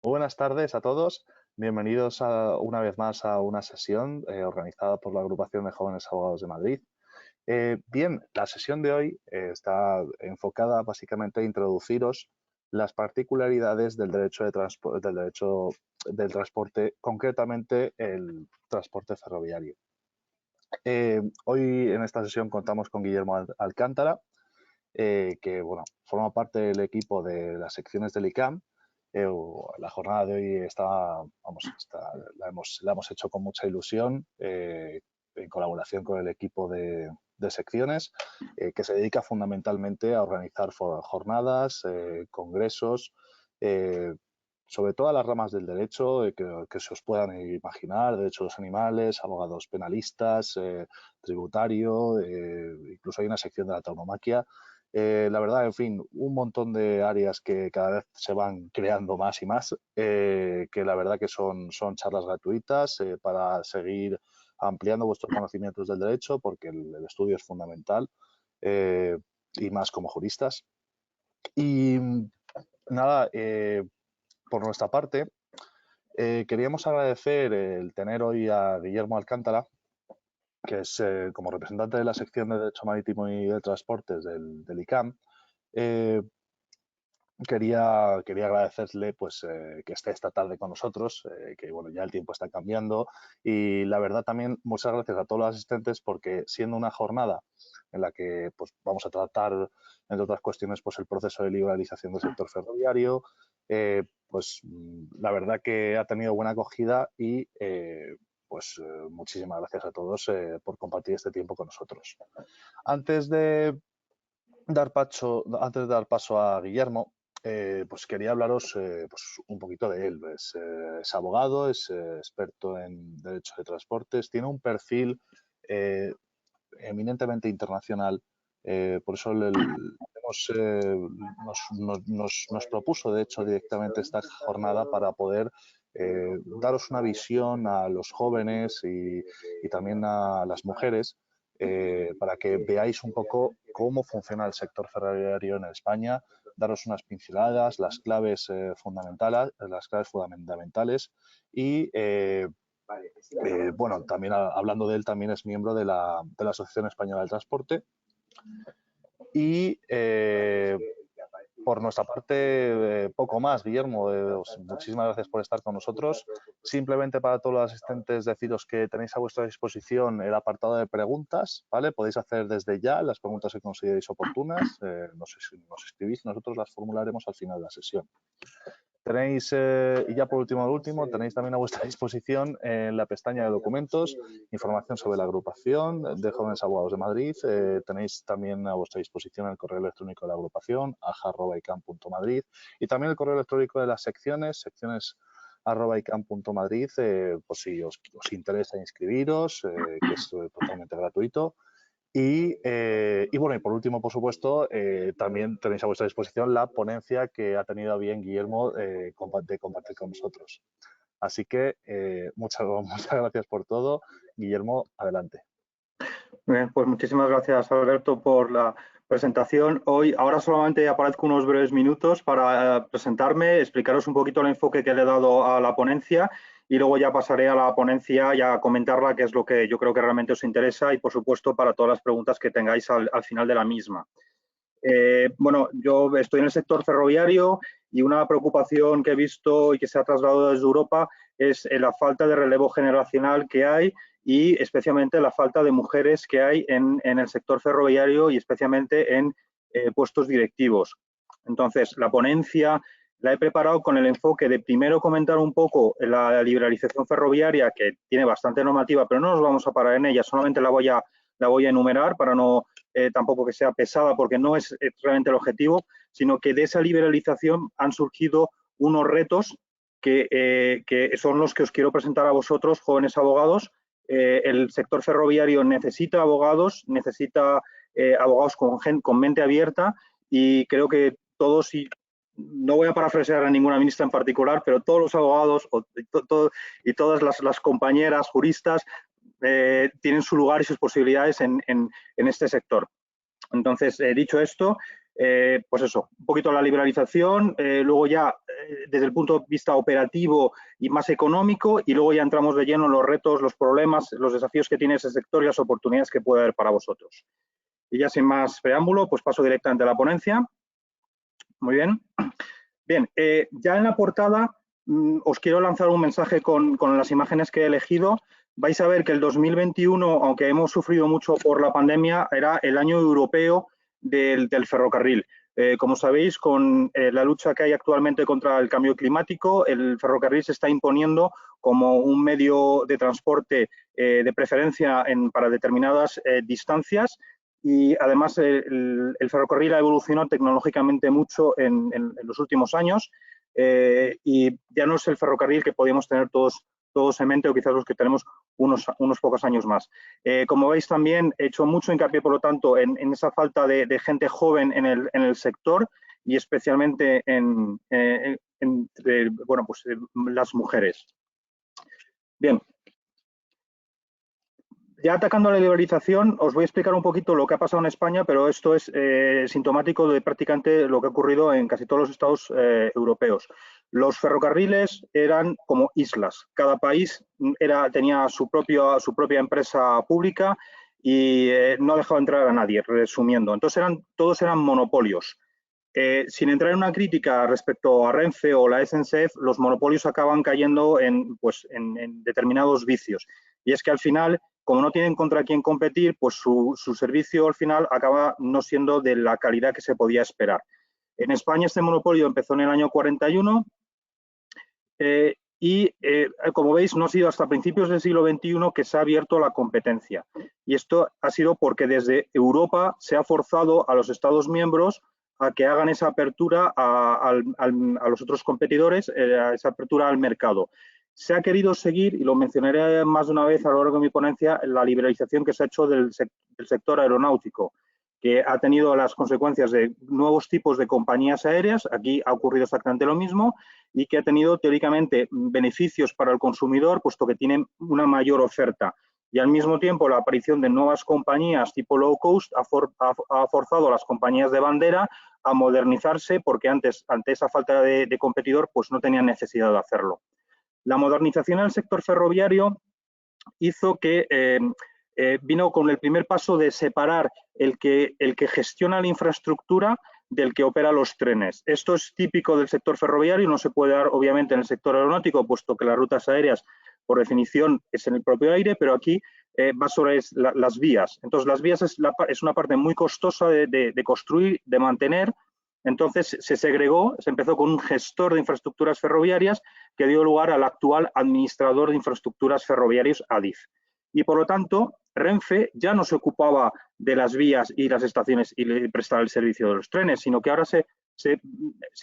Buenas tardes a todos. Bienvenidos una vez más a una sesión organizada por la Agrupación de Jóvenes Abogados de Madrid. Bien, la sesión de hoy está enfocada básicamente a introduciros las particularidades del derecho del transporte, concretamente el transporte ferroviario. Hoy en esta sesión contamos con Guillermo Alcántara, que bueno, forma parte del equipo de las secciones del ICAM. La jornada de hoy la hemos hecho con mucha ilusión, en colaboración con el equipo de secciones, que se dedica fundamentalmente a organizar jornadas, congresos, sobre todas las ramas del derecho que se os puedan imaginar: derecho de los animales, abogados penalistas, tributario, incluso hay una sección de la tauromaquia. La verdad, en fin, un montón de áreas que cada vez se van creando más y más, que la verdad que son charlas gratuitas para seguir ampliando vuestros conocimientos del derecho, porque el estudio es fundamental, y más como juristas. Y nada, por nuestra parte, queríamos agradecer el tener hoy a Guillermo Alcántara, que es como representante de la sección de Derecho Marítimo y de Transportes del ICAM. Quería agradecerle pues, que esté esta tarde con nosotros, que bueno, ya el tiempo está cambiando, y la verdad también muchas gracias a todos los asistentes, porque siendo una jornada en la que pues, vamos a tratar, entre otras cuestiones, pues, el proceso de liberalización del sector ferroviario, pues la verdad que ha tenido buena acogida y muchísimas gracias a todos por compartir este tiempo con nosotros. Antes de dar paso a Guillermo, pues quería hablaros pues un poquito de él. Es abogado, es experto en derecho de transportes, tiene un perfil eminentemente internacional. Por eso nos propuso, de hecho, directamente esta jornada para poder daros una visión a los jóvenes y también a las mujeres, para que veáis un poco cómo funciona el sector ferroviario en España, daros unas pinceladas, las claves fundamentales y bueno, también hablando de él, también es miembro de la Asociación Española del Transporte. Y por nuestra parte, poco más. Guillermo, muchísimas gracias por estar con nosotros. Simplemente para todos los asistentes deciros que tenéis a vuestra disposición el apartado de preguntas, ¿vale? Podéis hacer desde ya las preguntas que consideréis oportunas. Nos escribís, nosotros las formularemos al final de la sesión. Tenéis, y ya por último, tenéis también a vuestra disposición en la pestaña de documentos información sobre la agrupación de Jóvenes Abogados de Madrid. Tenéis también a vuestra disposición el correo electrónico de la agrupación, aja@icam.madrid, y también el correo electrónico de las secciones@icam.madrid, por si os interesa inscribiros, que es totalmente gratuito. Y bueno, y por último, por supuesto, también tenéis a vuestra disposición la ponencia que ha tenido a bien Guillermo de compartir con nosotros. Así que muchas gracias por todo. Guillermo, adelante. Bien, pues muchísimas gracias, Alberto, por la presentación. Ahora solamente aparezco unos breves minutos para presentarme, explicaros un poquito el enfoque que le he dado a la ponencia y luego ya pasaré a la ponencia y a comentarla, que es lo que yo creo que realmente os interesa, y por supuesto para todas las preguntas que tengáis al final de la misma. Bueno, yo estoy en el sector ferroviario y una preocupación que he visto y que se ha trasladado desde Europa es la falta de relevo generacional que hay, y especialmente la falta de mujeres que hay en el sector ferroviario y especialmente en puestos directivos. Entonces, la ponencia la he preparado con el enfoque de primero comentar un poco la liberalización ferroviaria, que tiene bastante normativa, pero no nos vamos a parar en ella, solamente la voy a enumerar para no tampoco que sea pesada, porque no es realmente el objetivo, sino que de esa liberalización han surgido unos retos que son los que os quiero presentar a vosotros, jóvenes abogados. El sector ferroviario necesita abogados, necesita abogados con mente abierta, y creo que todos, y no voy a parafrasear a ninguna ministra en particular, pero todos los abogados y todas las compañeras juristas tienen su lugar y sus posibilidades en este sector. Entonces, dicho esto, pues eso, un poquito la liberalización, luego ya desde el punto de vista operativo y más económico, y luego ya entramos de lleno en los retos, los problemas, los desafíos que tiene ese sector y las oportunidades que puede haber para vosotros. Y ya sin más preámbulo, pues paso directamente a la ponencia. Muy bien. Bien, ya en la portada os quiero lanzar un mensaje con las imágenes que he elegido. Vais a ver que el 2021, aunque hemos sufrido mucho por la pandemia, era el año europeo del ferrocarril. Como sabéis, con la lucha que hay actualmente contra el cambio climático, el ferrocarril se está imponiendo como un medio de transporte de preferencia para determinadas distancias, y además el ferrocarril ha evolucionado tecnológicamente mucho en los últimos años, y ya no es el ferrocarril que podíamos tener todos en mente, o quizás los que tenemos unos pocos años más. Como veis, también he hecho mucho hincapié, por lo tanto, en esa falta de gente joven en el sector, y especialmente entre las mujeres. Bien. Ya atacando a la liberalización, os voy a explicar un poquito lo que ha pasado en España, pero esto es sintomático de prácticamente lo que ha ocurrido en casi todos los estados europeos. Los ferrocarriles eran como islas. Cada país tenía su propia empresa pública y no dejaba entrar a nadie, resumiendo. Entonces todos eran monopolios. Sin entrar en una crítica respecto a Renfe o la SNCF, los monopolios acaban cayendo en determinados vicios. Y es que al final, como no tienen contra quién competir, pues su servicio al final acaba no siendo de la calidad que se podía esperar. En España este monopolio empezó en el año 41 y, como veis, no ha sido hasta principios del siglo XXI que se ha abierto la competencia. Y esto ha sido porque desde Europa se ha forzado a los Estados miembros a que hagan esa apertura a los otros competidores, esa apertura al mercado. Se ha querido seguir, y lo mencionaré más de una vez a lo largo de mi ponencia, la liberalización que se ha hecho del sector aeronáutico, que ha tenido las consecuencias de nuevos tipos de compañías aéreas. Aquí ha ocurrido exactamente lo mismo, y que ha tenido teóricamente beneficios para el consumidor, puesto que tienen una mayor oferta. Y al mismo tiempo la aparición de nuevas compañías tipo low cost ha forzado a las compañías de bandera a modernizarse, porque antes, ante esa falta de competidor, pues no tenían necesidad de hacerlo. La modernización del sector ferroviario hizo que vino con el primer paso de separar el que gestiona la infraestructura del que opera los trenes. Esto es típico del sector ferroviario, no se puede dar obviamente en el sector aeronáutico, puesto que las rutas aéreas, por definición, es en el propio aire, pero aquí va sobre las vías. Entonces, las vías es una parte muy costosa de construir, de mantener. Entonces, se segregó, se empezó con un gestor de infraestructuras ferroviarias que dio lugar al actual administrador de infraestructuras ferroviarias, ADIF. Y, por lo tanto, Renfe ya no se ocupaba de las vías y las estaciones y prestar el servicio de los trenes, sino que ahora se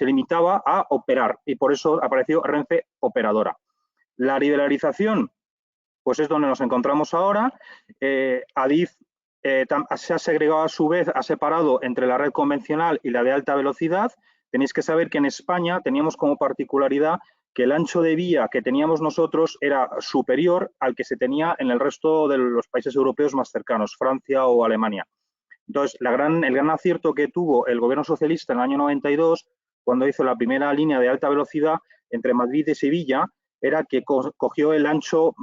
limitaba a operar, y por eso apareció Renfe Operadora. La liberalización, pues es donde nos encontramos ahora. ADIF se ha segregado, a su vez, ha separado entre la red convencional y la de alta velocidad. Tenéis que saber que en España teníamos como particularidad que el ancho de vía que teníamos nosotros era superior al que se tenía en el resto de los países europeos más cercanos, Francia o Alemania. Entonces, el gran acierto que tuvo el gobierno socialista en el año 92, cuando hizo la primera línea de alta velocidad entre Madrid y Sevilla, era que cogió el ancho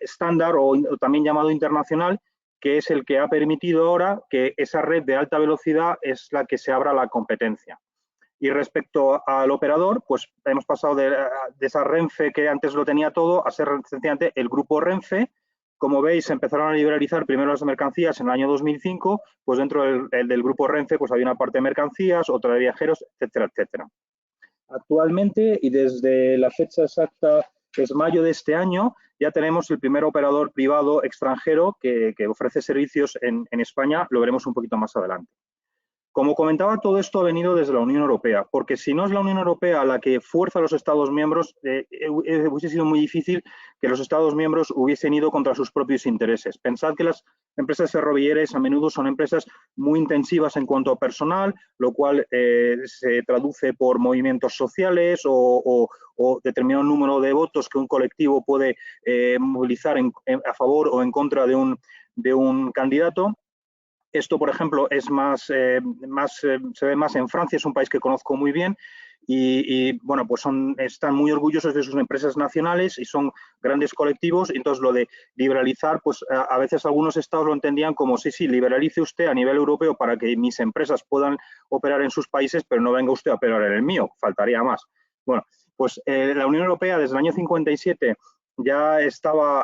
estándar, o también llamado internacional, que es el que ha permitido ahora que esa red de alta velocidad es la que se abra a la competencia. Y respecto al operador, pues hemos pasado de esa Renfe que antes lo tenía todo a ser sencillamente el grupo Renfe. Como veis, empezaron a liberalizar primero las mercancías en el año 2005, pues dentro del grupo Renfe pues había una parte de mercancías, otra de viajeros, etcétera, etcétera. Actualmente, y desde la fecha exacta, que es mayo de este año, ya tenemos el primer operador privado extranjero que ofrece servicios en España. Lo veremos un poquito más adelante. Como comentaba, todo esto ha venido desde la Unión Europea, porque si no es la Unión Europea la que fuerza a los Estados miembros, hubiese sido muy difícil que los Estados miembros hubiesen ido contra sus propios intereses. Pensad que las empresas ferroviarias a menudo son empresas muy intensivas en cuanto a personal, lo cual se traduce por movimientos sociales o determinado número de votos que un colectivo puede movilizar a favor o en contra de un candidato. Esto, por ejemplo, es se ve más en Francia, es un país que conozco muy bien, bueno, pues están muy orgullosos de sus empresas nacionales y son grandes colectivos. Entonces, lo de liberalizar, pues a veces algunos estados lo entendían como, sí, liberalice usted a nivel europeo para que mis empresas puedan operar en sus países, pero no venga usted a operar en el mío, faltaría más. Bueno, pues la Unión Europea desde el año 57 ya estaba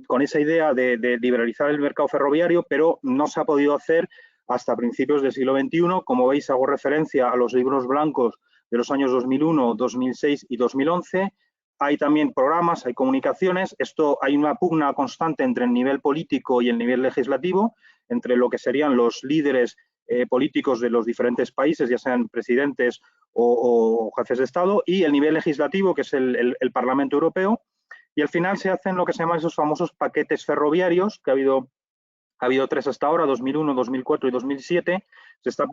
con esa idea de liberalizar el mercado ferroviario, pero no se ha podido hacer hasta principios del siglo XXI. Como veis, hago referencia a los libros blancos de los años 2001, 2006 y 2011. Hay también programas, hay comunicaciones. Hay una pugna constante entre el nivel político y el nivel legislativo, entre lo que serían los líderes políticos de los diferentes países, ya sean presidentes o jefes de Estado, y el nivel legislativo, que es el Parlamento Europeo. Y al final se hacen lo que se llaman esos famosos paquetes ferroviarios, que ha habido 3 hasta ahora, 2001, 2004 y 2007. Se está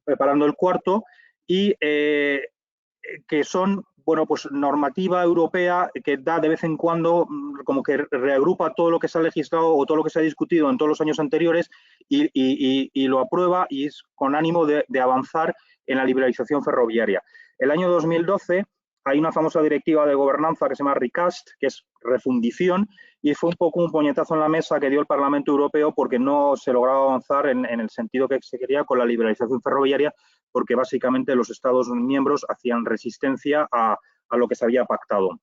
preparando el cuarto, y que son, bueno, pues normativa europea que da de vez en cuando, como que reagrupa todo lo que se ha legislado o todo lo que se ha discutido en todos los años anteriores y lo aprueba, y es con ánimo de avanzar en la liberalización ferroviaria. El año 2012 hay una famosa directiva de gobernanza que se llama Recast, que es refundición, y fue un poco un puñetazo en la mesa que dio el Parlamento Europeo porque no se lograba avanzar en el sentido que se quería con la liberalización ferroviaria, porque básicamente los Estados miembros hacían resistencia a lo que se había pactado.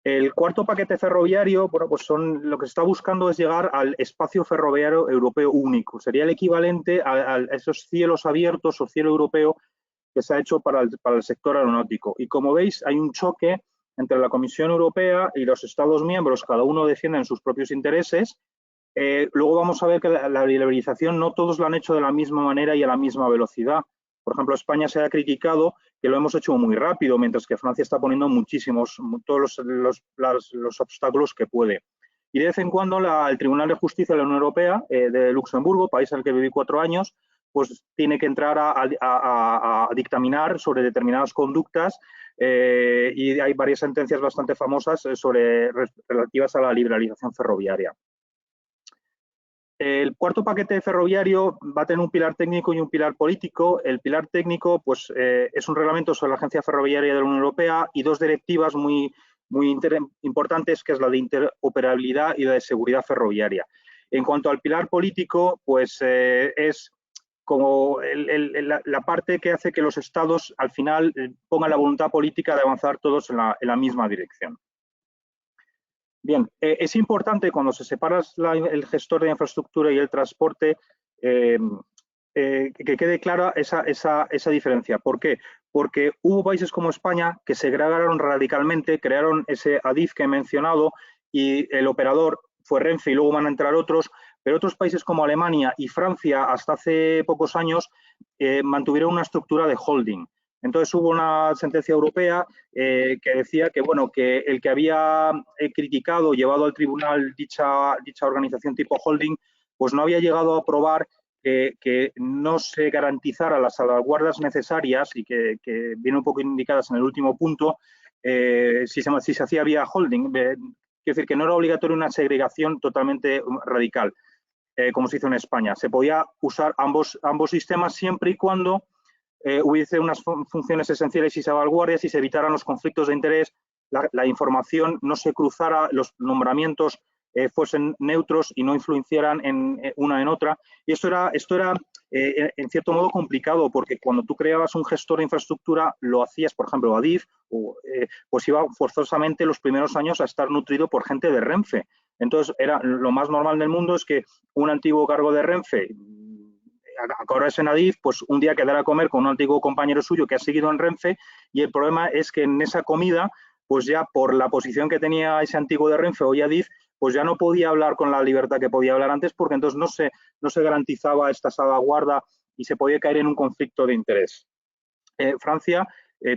El cuarto paquete ferroviario, bueno, pues lo que se está buscando es llegar al espacio ferroviario europeo único. Sería el equivalente a esos cielos abiertos o cielo europeo que se ha hecho para el sector aeronáutico. Y como veis, hay un choque entre la Comisión Europea y los Estados miembros, cada uno defiende sus propios intereses. Luego vamos a ver que la liberalización no todos la han hecho de la misma manera y a la misma velocidad. Por ejemplo, España se ha criticado que lo hemos hecho muy rápido, mientras que Francia está poniendo todos los obstáculos que puede. Y de vez en cuando el Tribunal de Justicia de la Unión Europea de Luxemburgo, país en el que viví 4 años, pues tiene que entrar a dictaminar sobre determinadas conductas, y hay varias sentencias bastante famosas relativas a la liberalización ferroviaria. El cuarto paquete ferroviario va a tener un pilar técnico y un pilar político. El pilar técnico, pues, es un reglamento sobre la Agencia Ferroviaria de la Unión Europea y 2 directivas muy importantes, que es la de interoperabilidad y la de seguridad ferroviaria. En cuanto al pilar político, pues es como la parte que hace que los estados al final pongan la voluntad política de avanzar todos en la misma dirección. Bien, es importante cuando se separa el gestor de infraestructura y el transporte que quede clara esa diferencia. ¿Por qué? Porque hubo países como España que segregaron radicalmente, crearon ese ADIF que he mencionado y el operador fue Renfe y luego van a entrar otros, pero otros países como Alemania y Francia hasta hace pocos años mantuvieron una estructura de holding. Entonces hubo una sentencia europea que decía que, bueno, que el que había criticado, llevado al tribunal dicha organización tipo holding, pues no había llegado a probar que no se garantizaran las salvaguardas necesarias y que vienen un poco indicadas en el último punto, si se hacía vía holding. Quiero decir que no era obligatorio una segregación totalmente radical, como se hizo en España. Se podía usar ambos sistemas siempre y cuando hubiese unas funciones esenciales y salvaguardias y se evitaran los conflictos de interés, la información no se cruzara, los nombramientos fuesen neutros y no influenciaran una en otra. Y esto era en cierto modo complicado, porque cuando tú creabas un gestor de infraestructura, lo hacías, por ejemplo, ADIF, pues iba forzosamente los primeros años a estar nutrido por gente de Renfe. Entonces, lo más normal del mundo es que un antiguo cargo de Renfe, ahora es en ADIF, pues un día quedara a comer con un antiguo compañero suyo que ha seguido en Renfe, y el problema es que en esa comida, pues ya por la posición que tenía ese antiguo de Renfe, hoy ADIF, pues ya no podía hablar con la libertad que podía hablar antes, porque entonces no se garantizaba esta salvaguarda y se podía caer en un conflicto de interés. Francia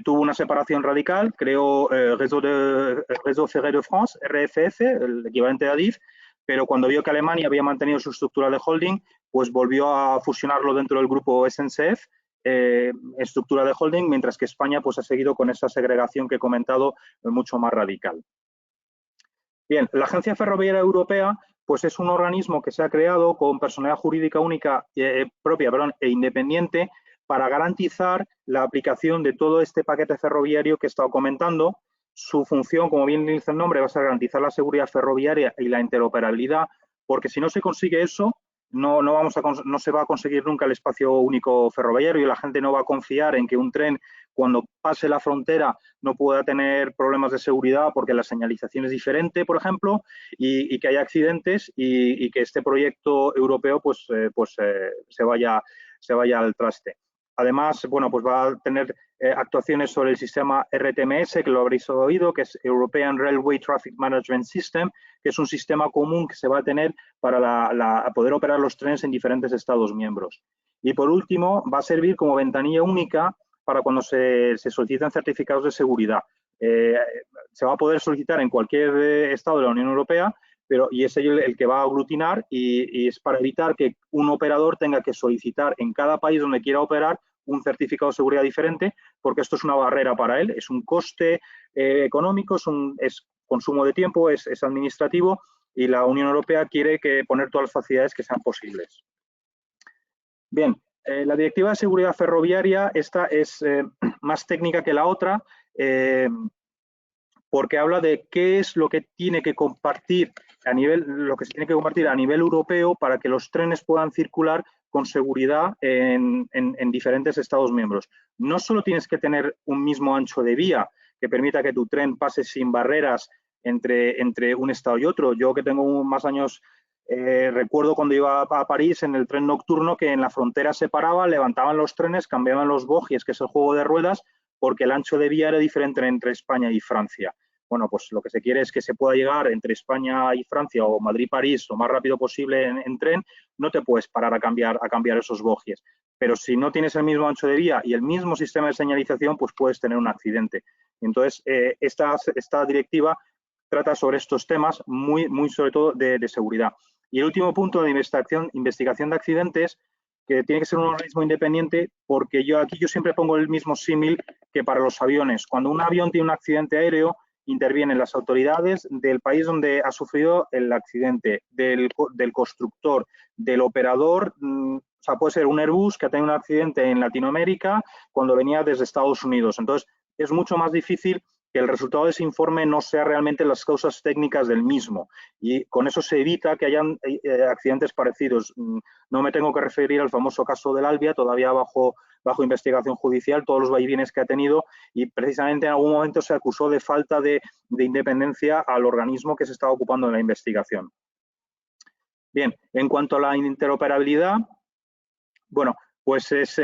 tuvo una separación radical, creó Réseau Ferré de France, RFF, el equivalente de ADIF, pero cuando vio que Alemania había mantenido su estructura de holding, pues volvió a fusionarlo dentro del grupo SNCF, estructura de holding, mientras que España pues ha seguido con esa segregación que he comentado, mucho más radical. Bien, la Agencia Ferroviaria Europea pues es un organismo que se ha creado con personalidad jurídica única propia e independiente para garantizar la aplicación de todo este paquete ferroviario que he estado comentando. Su función, como bien dice el nombre, va a ser garantizar la seguridad ferroviaria y la interoperabilidad, porque si no se consigue eso, no se va a conseguir nunca el espacio único ferroviario y la gente no va a confiar en que un tren, cuando pase la frontera, no pueda tener problemas de seguridad porque la señalización es diferente, por ejemplo, y que haya accidentes y que este proyecto europeo se vaya al traste. Además, bueno, pues va a tener actuaciones sobre el sistema RTMS, que lo habréis oído, que es European Railway Traffic Management System, que es un sistema común que se va a tener para poder operar los trenes en diferentes Estados miembros. Y por último, va a servir como ventanilla única para cuando se solicitan certificados de seguridad. Se va a poder solicitar en cualquier estado de la Unión Europea, y es el que va a aglutinar y es para evitar que un operador tenga que solicitar en cada país donde quiera operar un certificado de seguridad diferente, porque esto es una barrera para él, es un coste económico, es consumo de tiempo, es administrativo, y la Unión Europea quiere poner todas las facilidades que sean posibles. Bien, la Directiva de Seguridad Ferroviaria, esta es más técnica que la otra, porque habla de qué es lo que tiene que compartir lo que se tiene que compartir a nivel europeo para que los trenes puedan circular con seguridad en diferentes Estados miembros. No solo tienes que tener un mismo ancho de vía que permita que tu tren pase sin barreras entre un estado y otro. Yo, que tengo más años, recuerdo cuando iba a París en el tren nocturno, que en la frontera se paraba, levantaban los trenes, cambiaban los bogies, que es el juego de ruedas, porque el ancho de vía era diferente entre España y Francia. Bueno, pues lo que se quiere es que se pueda llegar entre España y Francia o Madrid-París lo más rápido posible en tren. No te puedes parar a cambiar esos bogies. Pero si no tienes el mismo ancho de vía y el mismo sistema de señalización, pues puedes tener un accidente. Entonces, esta directiva trata sobre estos temas, muy sobre todo de seguridad. Y el último punto de investigación de accidentes, que tiene que ser un organismo independiente, porque yo siempre pongo el mismo símil que para los aviones. Cuando un avión tiene un accidente aéreo, intervienen las autoridades del país donde ha sufrido el accidente, del constructor, del operador. O sea, puede ser un Airbus que ha tenido un accidente en Latinoamérica cuando venía desde Estados Unidos. Entonces, es mucho más difícil que el resultado de ese informe no sea realmente las causas técnicas del mismo. Y con eso se evita que hayan accidentes parecidos. No me tengo que referir al famoso caso del Albia, todavía bajo investigación judicial, todos los vaivienes que ha tenido, y precisamente en algún momento se acusó de falta de independencia al organismo que se estaba ocupando de la investigación. Bien, en cuanto a la interoperabilidad, bueno, pues es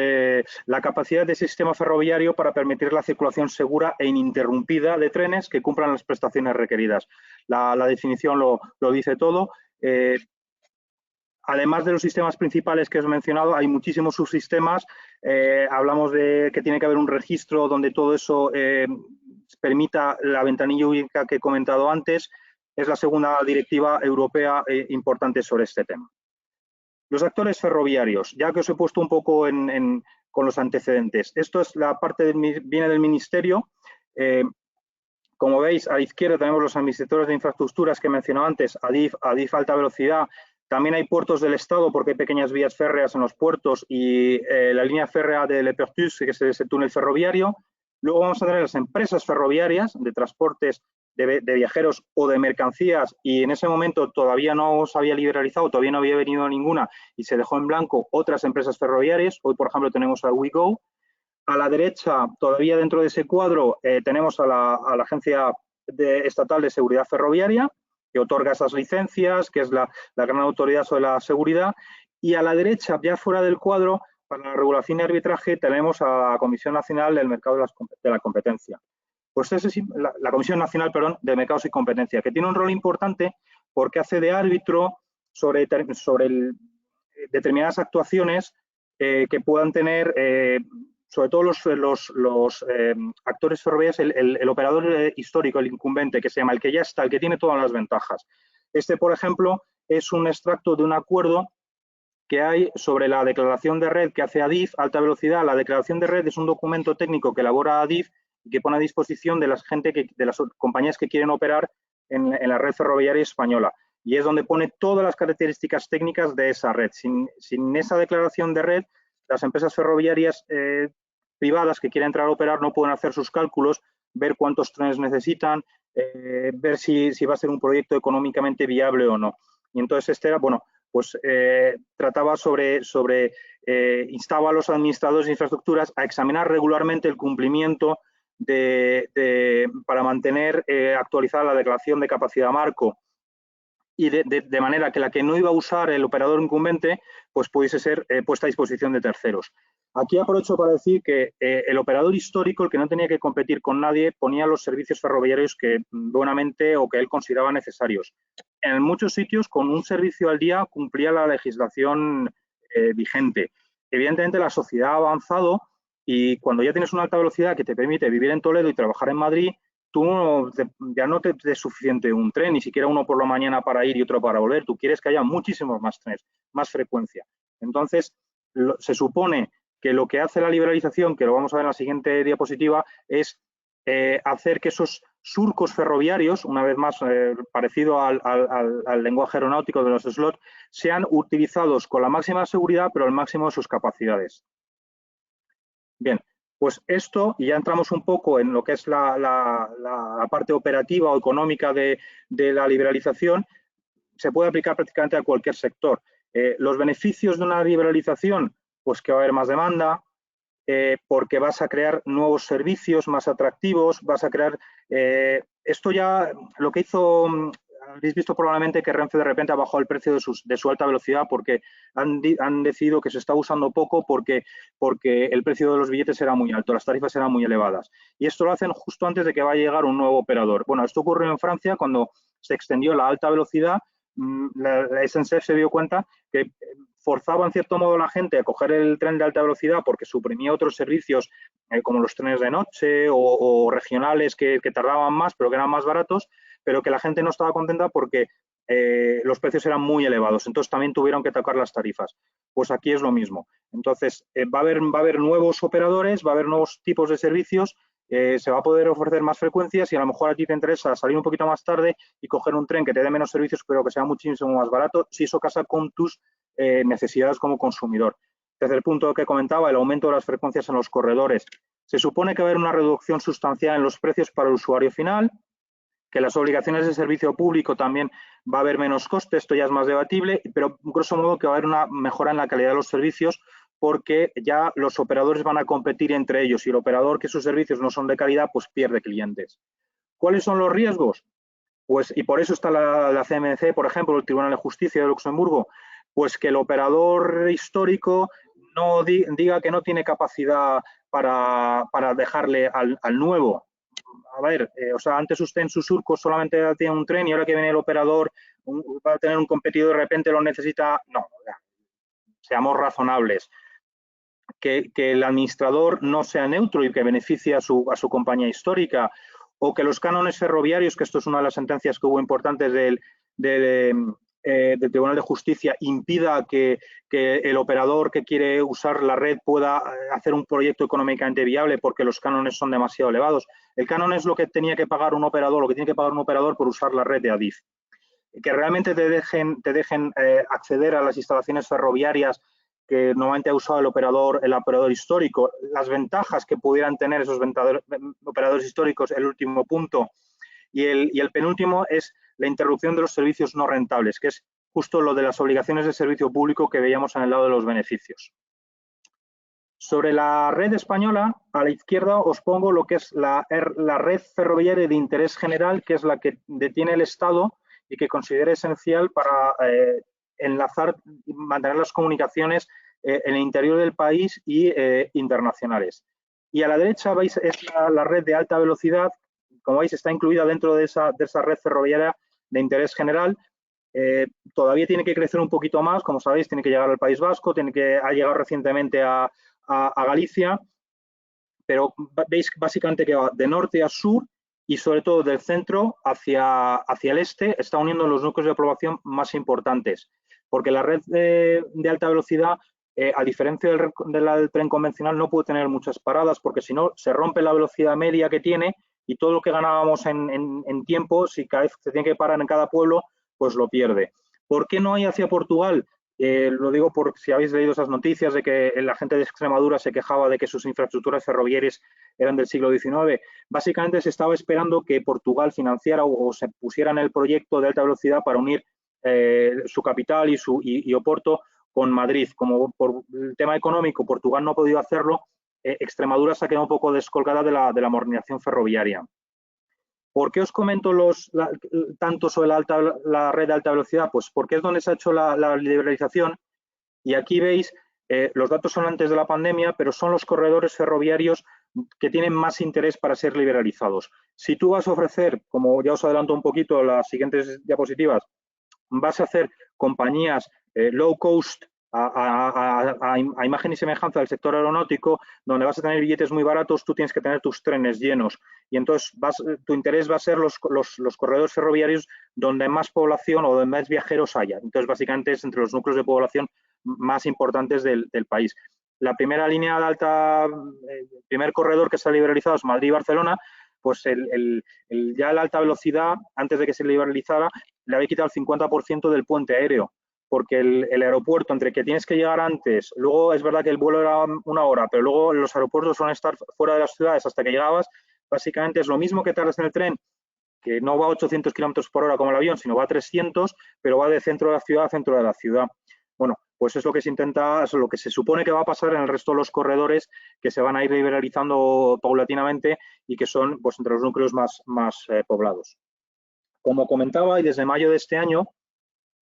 la capacidad del sistema ferroviario para permitir la circulación segura e ininterrumpida de trenes que cumplan las prestaciones requeridas. La definición lo dice todo. Además de los sistemas principales que os he mencionado, hay muchísimos subsistemas. Hablamos de que tiene que haber un registro donde todo eso permita la ventanilla única que he comentado antes. Es la segunda directiva europea importante sobre este tema. Los actores ferroviarios, ya que os he puesto un poco con los antecedentes. Esto es la parte viene del Ministerio. Como veis, a la izquierda tenemos los administradores de infraestructuras que he mencionado antes, ADIF alta velocidad. También hay puertos del Estado porque hay pequeñas vías férreas en los puertos y la línea férrea de Le Perthus, que es ese túnel ferroviario. Luego vamos a tener las empresas ferroviarias de transportes de viajeros o de mercancías, y en ese momento todavía no se había liberalizado, todavía no había venido ninguna y se dejó en blanco otras empresas ferroviarias. Hoy, por ejemplo, tenemos a WeGo. A la derecha, todavía dentro de ese cuadro, tenemos a la Agencia Estatal de Seguridad Ferroviaria, que otorga esas licencias, que es la gran autoridad sobre la seguridad. Y a la derecha, ya fuera del cuadro, para la regulación y arbitraje, tenemos a la Comisión Nacional del Mercado de la Competencia. Pues la Comisión Nacional, de Mercados y Competencia, que tiene un rol importante porque hace de árbitro sobre determinadas actuaciones que puedan tener, sobre todo los actores ferroviarios, el operador histórico, el incumbente, que se llama el que ya está, el que tiene todas las ventajas. Este, por ejemplo, es un extracto de un acuerdo que hay sobre la declaración de red que hace ADIF, alta velocidad. La declaración de red es un documento técnico que elabora ADIF y que pone a disposición de las compañías que quieren operar en la red ferroviaria española. Y es donde pone todas las características técnicas de esa red. Sin esa declaración de red, las empresas ferroviarias privadas que quieren entrar a operar no pueden hacer sus cálculos, ver cuántos trenes necesitan, ver si va a ser un proyecto económicamente viable o no. Y entonces este era, bueno, pues trataba instaba a los administradores de infraestructuras a examinar regularmente el cumplimiento para mantener actualizada la declaración de capacidad marco, y de manera que la que no iba a usar el operador incumbente pues pudiese ser puesta a disposición de terceros. Aquí aprovecho para decir que el operador histórico, el que no tenía que competir con nadie, ponía los servicios ferroviarios que buenamente o que él consideraba necesarios. En muchos sitios, con un servicio al día, cumplía la legislación vigente. Evidentemente, la sociedad ha avanzado y cuando ya tienes una alta velocidad que te permite vivir en Toledo y trabajar en Madrid, tú ya no te es suficiente un tren, ni siquiera uno por la mañana para ir y otro para volver. Tú quieres que haya muchísimos más trenes, más frecuencia. Entonces, se supone que lo que hace la liberalización, que lo vamos a ver en la siguiente diapositiva, es hacer que esos surcos ferroviarios, una vez más parecido al lenguaje aeronáutico de los slots, sean utilizados con la máxima seguridad, pero al máximo de sus capacidades. Bien, pues esto, y ya entramos un poco en lo que es la parte operativa o económica de la liberalización, se puede aplicar prácticamente a cualquier sector. Los beneficios de una liberalización, pues que va a haber más demanda, porque vas a crear nuevos servicios más atractivos, vas a crear... esto ya, lo que hizo... Habéis visto probablemente que Renfe de repente ha bajado el precio de su alta velocidad porque han decidido que se está usando poco porque el precio de los billetes era muy alto, las tarifas eran muy elevadas. Y esto lo hacen justo antes de que vaya a llegar un nuevo operador. Bueno, esto ocurrió en Francia cuando se extendió la alta velocidad. La SNCF se dio cuenta que forzaba en cierto modo a la gente a coger el tren de alta velocidad porque suprimía otros servicios como los trenes de noche o regionales que tardaban más pero que eran más baratos, pero que la gente no estaba contenta porque los precios eran muy elevados, entonces también tuvieron que tocar las tarifas. Pues aquí es lo mismo. Entonces va a haber nuevos operadores, va a haber nuevos tipos de servicios, se va a poder ofrecer más frecuencias y a lo mejor a ti te interesa salir un poquito más tarde y coger un tren que te dé menos servicios pero que sea muchísimo más barato si eso casa con tus necesidades como consumidor. Tercer punto que comentaba, el aumento de las frecuencias en los corredores. Se supone que va a haber una reducción sustancial en los precios para el usuario final, que las obligaciones de servicio público también va a haber menos coste, esto ya es más debatible, pero grosso modo que va a haber una mejora en la calidad de los servicios porque ya los operadores van a competir entre ellos y el operador que sus servicios no son de calidad pues pierde clientes. ¿Cuáles son los riesgos? Pues, y por eso está la CMC, por ejemplo, el Tribunal de Justicia de Luxemburgo, pues que el operador histórico no diga que no tiene capacidad para dejarle al nuevo. A ver, o sea, antes usted en su surco solamente tiene un tren y ahora que viene el operador va a tener un competidor y de repente lo necesita. No, seamos razonables. Que el administrador no sea neutro y que beneficie a su compañía histórica, o que los cánones ferroviarios, que esto es una de las sentencias que hubo importantes del Tribunal de Justicia, impida que el operador que quiere usar la red pueda hacer un proyecto económicamente viable porque los cánones son demasiado elevados. El canon es lo que tenía que pagar un operador, lo que tiene que pagar un operador por usar la red de Adif. Que realmente te dejen acceder a las instalaciones ferroviarias que normalmente ha usado el operador histórico, las ventajas que pudieran tener esos operadores históricos, el último punto. Y el penúltimo es la interrupción de los servicios no rentables, que es justo lo de las obligaciones de servicio público que veíamos en el lado de los beneficios. Sobre la red española, a la izquierda os pongo lo que es la red ferroviaria de interés general, que es la que detiene el Estado y que considera esencial para enlazar y mantener las comunicaciones en el interior del país y internacionales. Y a la derecha veis es la red de alta velocidad, como veis está incluida dentro de esa red ferroviaria de interés general. Todavía tiene que crecer un poquito más, como sabéis, tiene que llegar al País Vasco, ha llegado recientemente a Galicia, pero veis básicamente que va de norte a sur y sobre todo del centro hacia el este, está uniendo los núcleos de población más importantes, porque la red de alta velocidad, a diferencia del tren convencional, no puede tener muchas paradas, porque si no se rompe la velocidad media que tiene y todo lo que ganábamos en tiempo, si cada vez se tiene que parar en cada pueblo, pues lo pierde. ¿Por qué no hay hacia Portugal? Lo digo por si habéis leído esas noticias de que la gente de Extremadura se quejaba de que sus infraestructuras ferroviarias eran del siglo XIX. Básicamente se estaba esperando que Portugal financiara o se pusiera en el proyecto de alta velocidad para unir su capital y Oporto con Madrid. Como por el tema económico Portugal no ha podido hacerlo, Extremadura se ha quedado un poco descolgada de la modernización ferroviaria. ¿Por qué os comento tanto sobre la red de alta velocidad? Pues porque es donde se ha hecho la liberalización, y aquí veis, los datos son antes de la pandemia, pero son los corredores ferroviarios que tienen más interés para ser liberalizados. Si tú vas a ofrecer, como ya os adelanto un poquito en las siguientes diapositivas, vas a hacer compañías low cost a imagen y semejanza del sector aeronáutico, donde vas a tener billetes muy baratos, tú tienes que tener tus trenes llenos. Y entonces tu interés va a ser los corredores ferroviarios donde más población o donde más viajeros haya. Entonces, básicamente es entre los núcleos de población más importantes del país. La primera línea de el primer corredor que se ha liberalizado es Madrid-Barcelona. Pues ya la alta velocidad, antes de que se liberalizara, le había quitado el 50% del puente aéreo, porque el aeropuerto, entre que tienes que llegar antes, luego es verdad que el vuelo era 1 hora, pero luego los aeropuertos suelen estar fuera de las ciudades hasta que llegabas, básicamente es lo mismo que tardas en el tren, que no va a 800 kilómetros por hora como el avión, sino va a 300, pero va de centro de la ciudad a centro de la ciudad. Bueno, pues es lo que se intenta, es lo que se supone que va a pasar en el resto de los corredores, que se van a ir liberalizando paulatinamente y que son pues entre los núcleos más poblados. Como comentaba, y desde mayo de este año,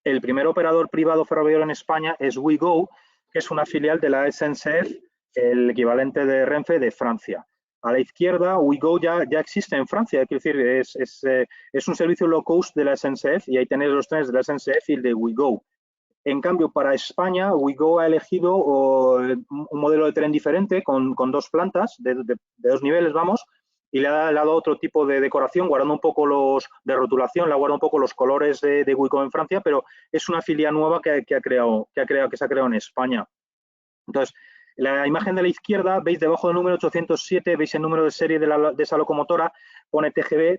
el primer operador privado ferroviario en España es WeGo, que es una filial de la SNCF, el equivalente de Renfe de Francia. A la izquierda, WeGo ya existe en Francia, es decir, es un servicio low cost de la SNCF y ahí tenéis los trenes de la SNCF y el de WeGo. En cambio, para España, WeGo ha elegido un modelo de tren diferente con 2 plantas, de 2 niveles, vamos, y le ha dado otro tipo de decoración, guardando un poco de rotulación, le ha guardado un poco los colores de WeGo en Francia, pero es una filial nueva que se ha creado en España. Entonces, la imagen de la izquierda, veis debajo del número 807, veis el número de serie de esa locomotora, pone TGV,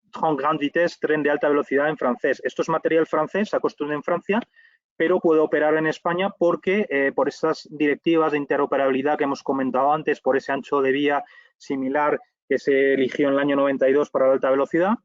Train Grande Vitesse, tren de alta velocidad en francés. Esto es material francés, se ha construido en Francia, pero puede operar en España porque por esas directivas de interoperabilidad que hemos comentado antes, por ese ancho de vía similar que se eligió en el año 92 para la alta velocidad.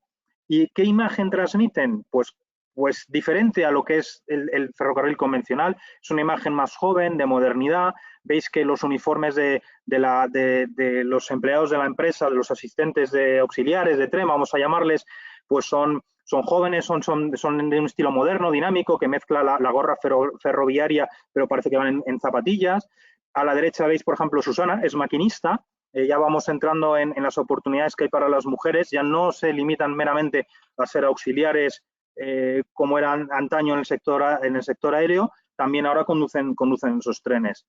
¿Y qué imagen transmiten? Pues diferente a lo que es el ferrocarril convencional. Es una imagen más joven, de modernidad. Veis que los uniformes de los empleados de la empresa, de los asistentes de auxiliares de tren, vamos a llamarles, pues son jóvenes, son de un estilo moderno, dinámico, que mezcla la gorra ferroviaria, pero parece que van en zapatillas. A la derecha veis, por ejemplo, Susana, es maquinista. Ya vamos entrando en las oportunidades que hay para las mujeres. Ya no se limitan meramente a ser auxiliares como eran antaño en el sector aéreo, también ahora conducen esos trenes.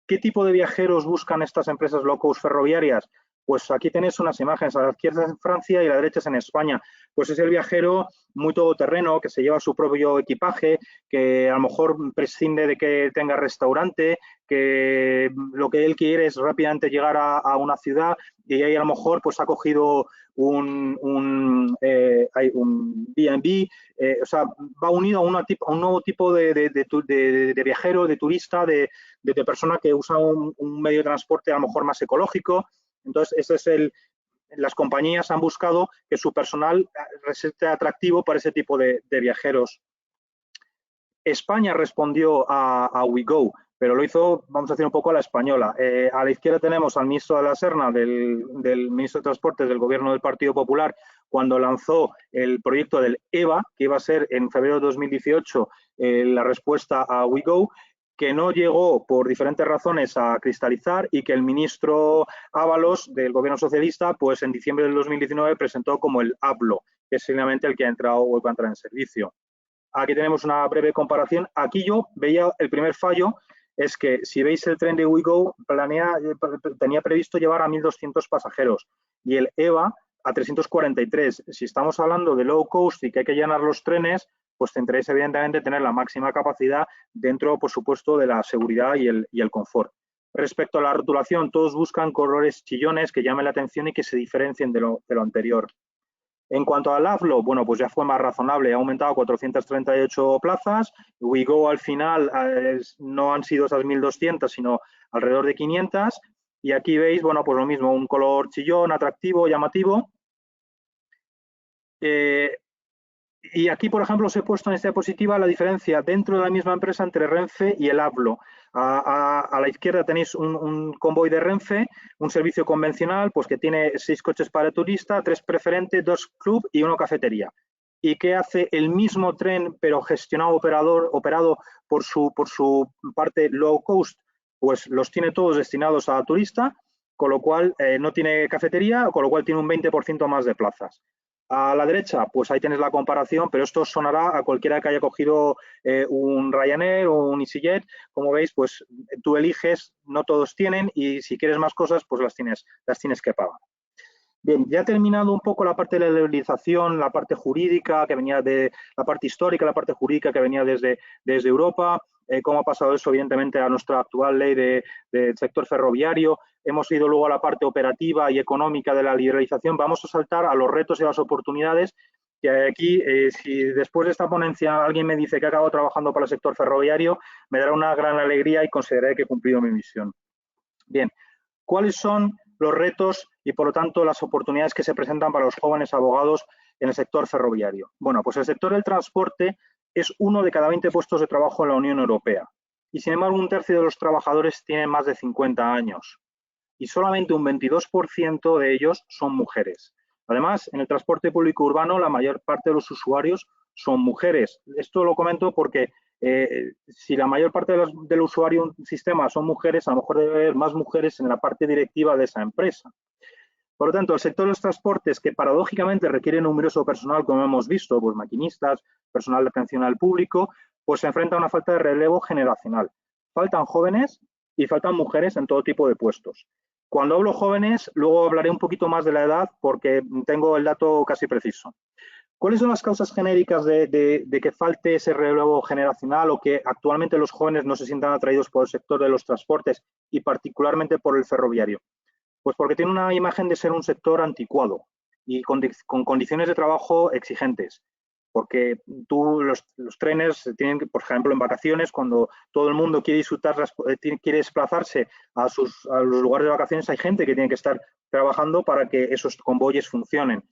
¿Qué tipo de viajeros buscan estas empresas low cost ferroviarias? Pues aquí tenéis unas imágenes, a la izquierda es en Francia y a la derecha es en España. Pues es el viajero muy todoterreno, que se lleva su propio equipaje, que a lo mejor prescinde de que tenga restaurante, que lo que él quiere es rápidamente llegar a una ciudad y ahí a lo mejor pues ha cogido un B&B, o sea, va unido a un nuevo tipo de viajero, de turista, de persona que usa un medio de transporte a lo mejor más ecológico. Entonces, las compañías han buscado que su personal resulte atractivo para ese tipo de viajeros. España respondió a WeGo, pero lo hizo, vamos a decir, un poco a la española. A la izquierda tenemos al ministro de la Serna, del ministro de Transportes del Gobierno del Partido Popular, cuando lanzó el proyecto del EVA, que iba a ser en febrero de 2018 la respuesta a WeGo, que no llegó por diferentes razones a cristalizar y que el ministro Ábalos del Gobierno socialista, pues en diciembre del 2019 presentó como el ABLO, que es finalmente el que ha entrado o el que va a entrar en servicio. Aquí tenemos una breve comparación. Aquí yo veía el primer fallo, es que si veis el tren de WeGo tenía previsto llevar a 1.200 pasajeros y el EVA a 343. Si estamos hablando de low cost y que hay que llenar los trenes, pues tendréis evidentemente tener la máxima capacidad dentro, por supuesto, de la seguridad y el confort. Respecto a la rotulación, todos buscan colores chillones que llamen la atención y que se diferencien de lo anterior. En cuanto al AFLO, bueno, pues ya fue más razonable, ha aumentado a 438 plazas. WeGo al final no han sido esas 1.200, sino alrededor de 500. Y aquí veis, bueno, pues lo mismo, un color chillón, atractivo, llamativo. Y aquí, por ejemplo, os he puesto en esta diapositiva la diferencia dentro de la misma empresa entre Renfe y el AFLO. A la izquierda tenéis un convoy de Renfe, un servicio convencional, pues que tiene 6 coches para turista, 3 preferentes, 2 club y 1 cafetería. ¿Y qué hace el mismo tren, pero gestionado, operado por su parte low cost? Pues los tiene todos destinados a turista, con lo cual no tiene cafetería, con lo cual tiene un 20% más de plazas. A la derecha, pues ahí tienes la comparación, pero esto sonará a cualquiera que haya cogido un Ryanair o un EasyJet. Como veis, pues tú eliges, no todos tienen, y si quieres más cosas, pues las tienes que pagar. Bien, ya he terminado un poco la parte de la legalización, la parte jurídica que venía de la parte histórica, la parte jurídica que venía desde Europa, cómo ha pasado eso evidentemente a nuestra actual ley del sector ferroviario. Hemos ido luego a la parte operativa y económica de la liberalización. Vamos a saltar a los retos y a las oportunidades, que aquí, si después de esta ponencia alguien me dice que he acabado trabajando para el sector ferroviario, me dará una gran alegría y consideraré que he cumplido mi misión. Bien, ¿cuáles son los retos y, por lo tanto, las oportunidades que se presentan para los jóvenes abogados en el sector ferroviario? Bueno, pues el sector del transporte es uno de cada 20 puestos de trabajo en la Unión Europea. Y, sin embargo, un tercio de los trabajadores tienen más de 50 años. Y solamente un 22% de ellos son mujeres. Además, en el transporte público urbano, la mayor parte de los usuarios son mujeres. Esto lo comento porque si la mayor parte del usuario de un sistema son mujeres, a lo mejor debe haber más mujeres en la parte directiva de esa empresa. Por lo tanto, el sector de los transportes, que paradójicamente requiere numeroso personal, como hemos visto, pues maquinistas, personal de atención al público, pues se enfrenta a una falta de relevo generacional. Faltan jóvenes y faltan mujeres en todo tipo de puestos. Cuando hablo jóvenes, luego hablaré un poquito más de la edad porque tengo el dato casi preciso. ¿Cuáles son las causas genéricas de que falte ese relevo generacional o que actualmente los jóvenes no se sientan atraídos por el sector de los transportes y particularmente por el ferroviario? Pues porque tiene una imagen de ser un sector anticuado y con condiciones de trabajo exigentes. Porque los trenes tienen, por ejemplo, en vacaciones, cuando todo el mundo quiere disfrutar, quiere desplazarse a los lugares de vacaciones, hay gente que tiene que estar trabajando para que esos convoyes funcionen.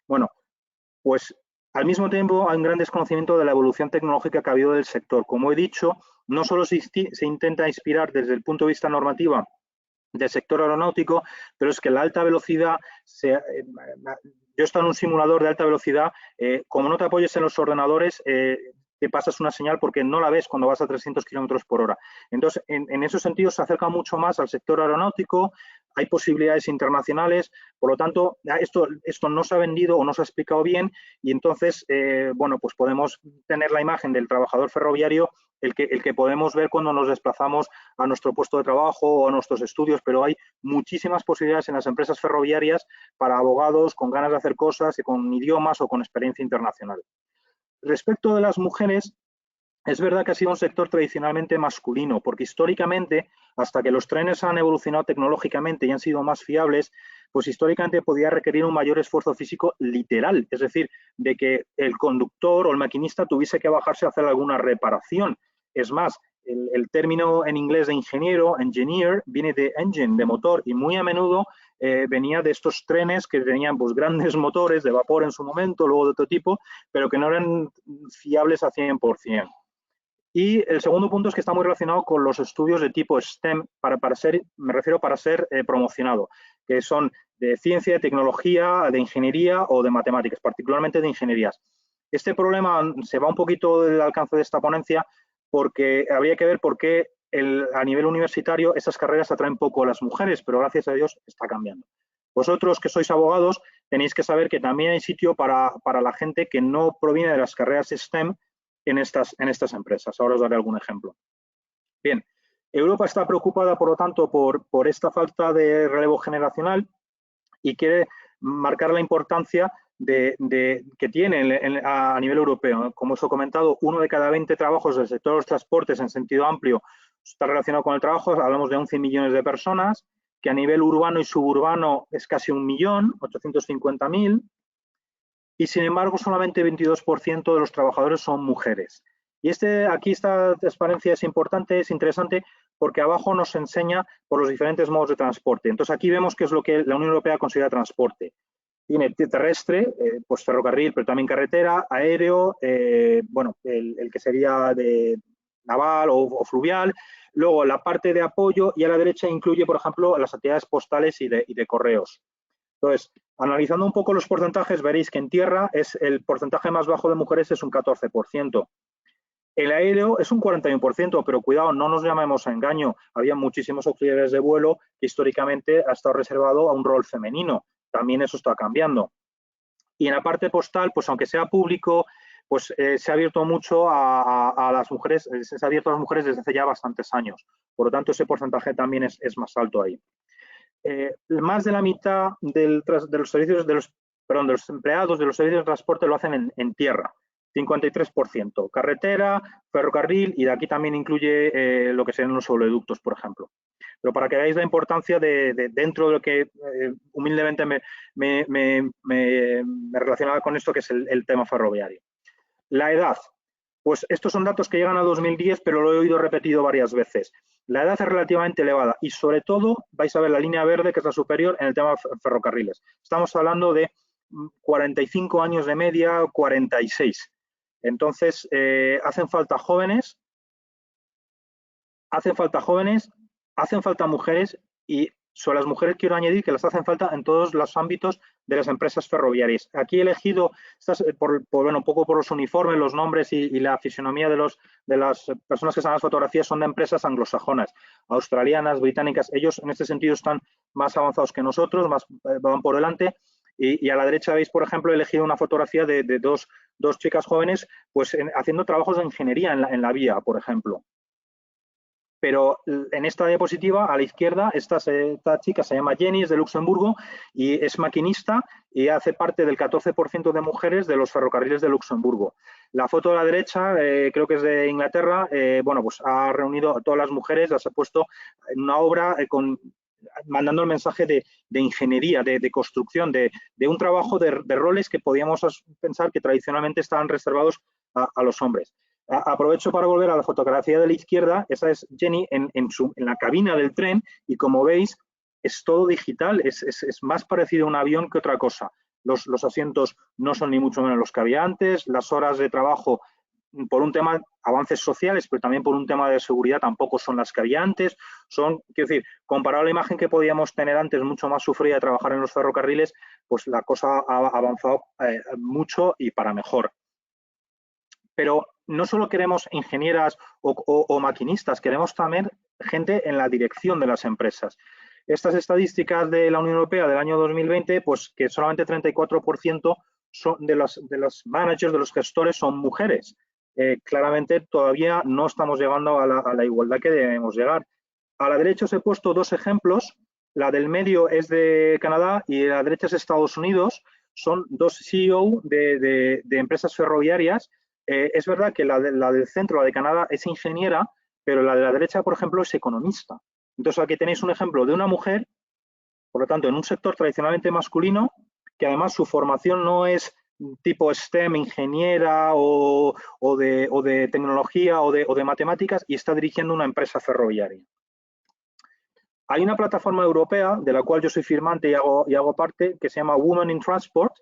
Bueno, pues al mismo tiempo hay un gran desconocimiento de la evolución tecnológica que ha habido del sector. Como he dicho, no solo se intenta inspirar desde el punto de vista normativo del sector aeronáutico, pero es que la alta velocidad, yo he estado en un simulador de alta velocidad, como no te apoyes en los ordenadores, te pasas una señal porque no la ves cuando vas a 300 kilómetros por hora. Entonces, en esos sentidos se acerca mucho más al sector aeronáutico, hay posibilidades internacionales, por lo tanto, esto no se ha vendido o no se ha explicado bien y entonces, bueno, pues podemos tener la imagen del trabajador ferroviario el que podemos ver cuando nos desplazamos a nuestro puesto de trabajo o a nuestros estudios, pero hay muchísimas posibilidades en las empresas ferroviarias para abogados con ganas de hacer cosas y con idiomas o con experiencia internacional. Respecto de las mujeres, es verdad que ha sido un sector tradicionalmente masculino, porque históricamente, hasta que los trenes han evolucionado tecnológicamente y han sido más fiables, pues históricamente podía requerir un mayor esfuerzo físico literal, es decir, de que el conductor o el maquinista tuviese que bajarse a hacer alguna reparación. Es más, el término en inglés de ingeniero, engineer, viene de engine, de motor, y muy a menudo venía de estos trenes que tenían pues, grandes motores de vapor en su momento, luego de otro tipo, pero que no eran fiables a 100%. Y el segundo punto es que está muy relacionado con los estudios de tipo STEM, me refiero para ser promocionado, que son de ciencia, de tecnología, de ingeniería o de matemáticas, particularmente de ingenierías. Este problema se va un poquito del alcance de esta ponencia porque habría que ver por qué a nivel universitario esas carreras atraen poco a las mujeres, pero gracias a Dios está cambiando. Vosotros que sois abogados tenéis que saber que también hay sitio para la gente que no proviene de las carreras STEM en estas empresas. Ahora os daré algún ejemplo. Bien, Europa está preocupada, por lo tanto, por esta falta de relevo generacional y quiere marcar la importancia que tiene a nivel europeo. Como os he comentado, 1 de cada 20 trabajos del sector de los transportes en sentido amplio está relacionado con el trabajo. Hablamos de 11 millones de personas, que a nivel urbano y suburbano es casi 1.850.000. y sin embargo solamente 22% de los trabajadores son mujeres. Y aquí esta transparencia es importante, es interesante, porque abajo nos enseña por los diferentes modos de transporte. Entonces aquí vemos qué es lo que la Unión Europea considera transporte. Tiene terrestre, pues ferrocarril, pero también carretera, aéreo, bueno, el que sería de naval o fluvial, luego la parte de apoyo, y a la derecha incluye, por ejemplo, las actividades postales y de correos. Entonces, analizando un poco los porcentajes, veréis que en tierra el porcentaje más bajo de mujeres es un 14%. El aéreo es un 41%, pero cuidado, no nos llamemos a engaño. Había muchísimos auxiliares de vuelo que históricamente ha estado reservado a un rol femenino. También eso está cambiando. Y en la parte postal, pues aunque sea público, pues se ha abierto mucho a las mujeres, se ha abierto a las mujeres desde hace ya bastantes años. Por lo tanto, ese porcentaje también es más alto ahí. Más de la mitad de los empleados de los servicios de transporte lo hacen en tierra, 53%. Carretera, ferrocarril, y de aquí también incluye lo que serían los oleoductos, por ejemplo. Pero para que veáis la importancia dentro de lo que humildemente me relacionaba con esto, que es el tema ferroviario. La edad. Pues estos son datos que llegan a 2010, pero lo he oído repetido varias veces. La edad es relativamente elevada y, sobre todo, vais a ver la línea verde, que es la superior, en el tema ferrocarriles. Estamos hablando de 45 años de media, 46. Entonces, hacen falta jóvenes, hacen falta mujeres, y sobre las mujeres quiero añadir que las hacen falta en todos los ámbitos de las empresas ferroviarias. Aquí he elegido, bueno, un poco por los uniformes, los nombres y la fisonomía de las personas que están en las fotografías son de empresas anglosajonas, australianas, británicas. Ellos en este sentido están más avanzados que nosotros, van por delante. Y a la derecha veis, por ejemplo, he elegido una fotografía de dos chicas jóvenes pues haciendo trabajos de ingeniería en la vía, por ejemplo. Pero en esta diapositiva, a la izquierda, esta chica se llama Jenny, es de Luxemburgo y es maquinista y hace parte del 14% de mujeres de los ferrocarriles de Luxemburgo. La foto de la derecha, creo que es de Inglaterra, bueno, pues ha reunido a todas las mujeres, las ha puesto en una obra mandando el mensaje de ingeniería, de construcción, de un trabajo de roles que podíamos pensar que tradicionalmente estaban reservados a los hombres. Aprovecho para volver a la fotografía de la izquierda. Esa es Jenny en la cabina del tren y, como veis, es todo digital, es más parecido a un avión que otra cosa. Los asientos no son ni mucho menos los que había antes, las horas de trabajo, por un tema de avances sociales, pero también por un tema de seguridad, tampoco son las que había antes. Quiero decir, comparado a la imagen que podíamos tener antes, mucho más sufrida de trabajar en los ferrocarriles, pues la cosa ha avanzado mucho y para mejor. Pero no solo queremos ingenieras o maquinistas, queremos también gente en la dirección de las empresas. Estas estadísticas de la Unión Europea del año 2020, pues que solamente 34% de los managers, de los gestores, son mujeres. Claramente todavía no estamos llegando a la igualdad que debemos llegar. A la derecha os he puesto dos ejemplos. La del medio es de Canadá y a la derecha es Estados Unidos. Son dos CEO de empresas ferroviarias. Es verdad que la del centro, la de Canadá, es ingeniera, pero la de la derecha, por ejemplo, es economista. Entonces aquí tenéis un ejemplo de una mujer, por lo tanto, en un sector tradicionalmente masculino, que además su formación no es tipo STEM, ingeniera o de tecnología o de matemáticas, y está dirigiendo una empresa ferroviaria. Hay una plataforma europea de la cual yo soy firmante y hago parte, que se llama Women in Transport,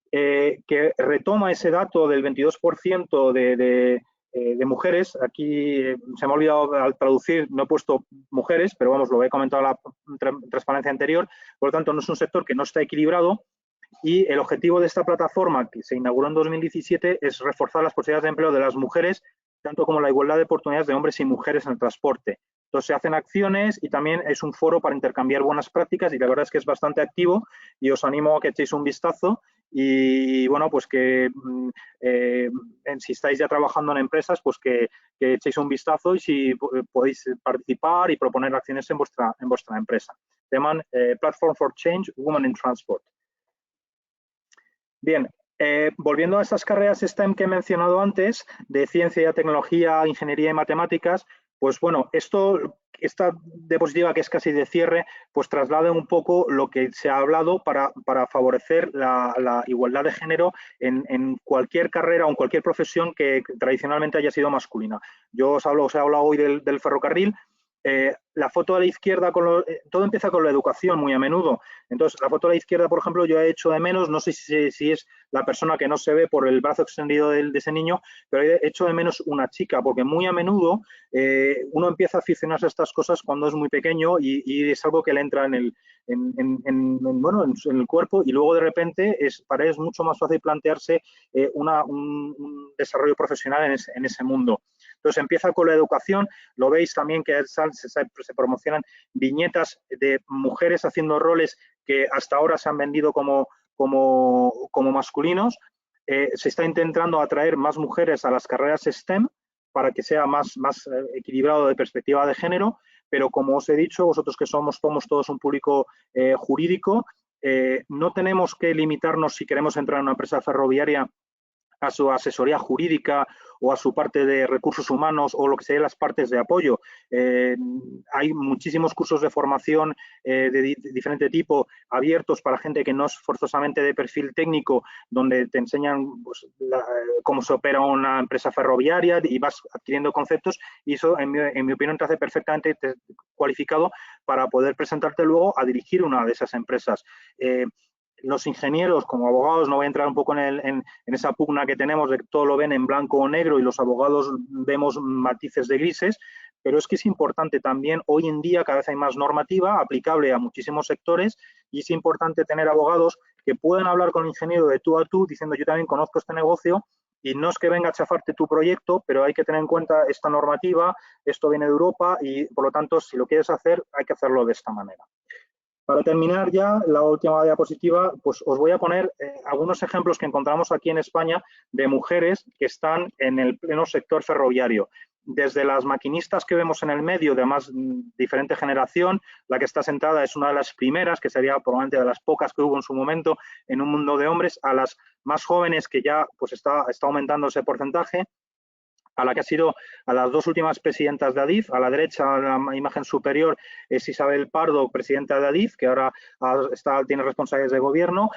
que retoma ese dato del 22% de mujeres. Aquí se me ha olvidado al traducir, no he puesto mujeres, pero vamos, lo he comentado en la transparencia anterior. Por lo tanto, no es un sector que no está equilibrado, y el objetivo de esta plataforma, que se inauguró en 2017, es reforzar las posibilidades de empleo de las mujeres, tanto como la igualdad de oportunidades de hombres y mujeres en el transporte. Entonces se hacen acciones y también es un foro para intercambiar buenas prácticas, y la verdad es que es bastante activo y os animo a que echéis un vistazo. Y bueno, pues que si estáis ya trabajando en empresas, pues que echéis un vistazo y si podéis participar y proponer acciones en vuestra empresa. Se llaman Platform for Change, Women in Transport. Bien, volviendo a estas carreras STEM que he mencionado antes, de ciencia, tecnología, ingeniería y matemáticas, Pues bueno, esta diapositiva, que es casi de cierre, pues traslada un poco lo que se ha hablado para favorecer la igualdad de género en cualquier carrera o en cualquier profesión que tradicionalmente haya sido masculina. Os he hablado hoy del ferrocarril. La foto a la izquierda, todo empieza con la educación muy a menudo. Entonces, la foto a la izquierda, por ejemplo, yo he hecho de menos, no sé si es la persona que no se ve por el brazo extendido de ese niño, pero he hecho de menos una chica, porque muy a menudo uno empieza a aficionarse a estas cosas cuando es muy pequeño y es algo que le entra en el cuerpo, y luego de repente para él es mucho más fácil plantearse un desarrollo profesional en ese mundo. Entonces empieza con la educación. Lo veis también que se promocionan viñetas de mujeres haciendo roles que hasta ahora se han vendido como masculinos. Se está intentando atraer más mujeres a las carreras STEM para que sea más equilibrado de perspectiva de género, pero como os he dicho, vosotros que somos todos un público jurídico, no tenemos que limitarnos, si queremos entrar en una empresa ferroviaria, a su asesoría jurídica o a su parte de recursos humanos o lo que sean las partes de apoyo. Hay muchísimos cursos de formación de diferente tipo abiertos para gente que no es forzosamente de perfil técnico, donde te enseñan pues, cómo se opera una empresa ferroviaria y vas adquiriendo conceptos, y eso, en mi opinión, te hace perfectamente cualificado para poder presentarte luego a dirigir una de esas empresas. Los ingenieros, como abogados, no voy a entrar un poco en esa pugna que tenemos de que todo lo ven en blanco o negro y los abogados vemos matices de grises, pero es que es importante también, hoy en día cada vez hay más normativa aplicable a muchísimos sectores, y es importante tener abogados que puedan hablar con el ingeniero de tú a tú diciendo: yo también conozco este negocio y no es que venga a chafarte tu proyecto, pero hay que tener en cuenta esta normativa, esto viene de Europa y por lo tanto, si lo quieres hacer, hay que hacerlo de esta manera. Para terminar ya, la última diapositiva, pues os voy a poner algunos ejemplos que encontramos aquí en España de mujeres que están en el pleno sector ferroviario. Desde las maquinistas que vemos en el medio, de más diferente generación, la que está sentada es una de las primeras, que sería probablemente de las pocas que hubo en su momento en un mundo de hombres, a las más jóvenes, que ya pues está aumentando ese porcentaje, a la que ha sido a las dos últimas presidentas de ADIF. A la derecha, a la imagen superior, es Isabel Pardo, presidenta de ADIF, que ahora tiene responsabilidades de gobierno.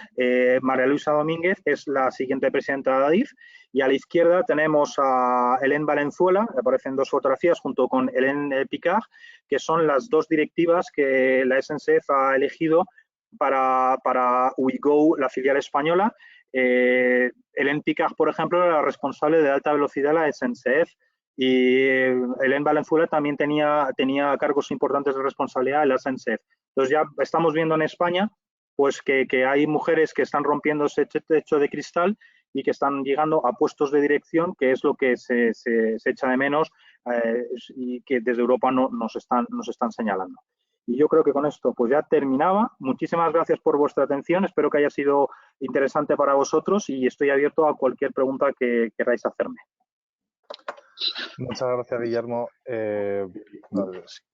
María Luisa Domínguez es la siguiente presidenta de ADIF. Y a la izquierda tenemos a Hélène Valenzuela, que aparecen dos fotografías, junto con Hélène Picard, que son las dos directivas que la SNCF ha elegido para Ouigo, la filial española. Hélène Picard, por ejemplo, era la responsable de alta velocidad de la SNCF, y Hélène Valenzuela también tenía cargos importantes de responsabilidad en la SNCF. Entonces ya estamos viendo en España pues que hay mujeres que están rompiendo ese techo de cristal y que están llegando a puestos de dirección, que es lo que se echa de menos y que desde Europa nos están señalando. Y yo creo que con esto pues ya terminaba. Muchísimas gracias por vuestra atención. Espero que haya sido interesante para vosotros y estoy abierto a cualquier pregunta que queráis hacerme. Muchas gracias, Guillermo. Sin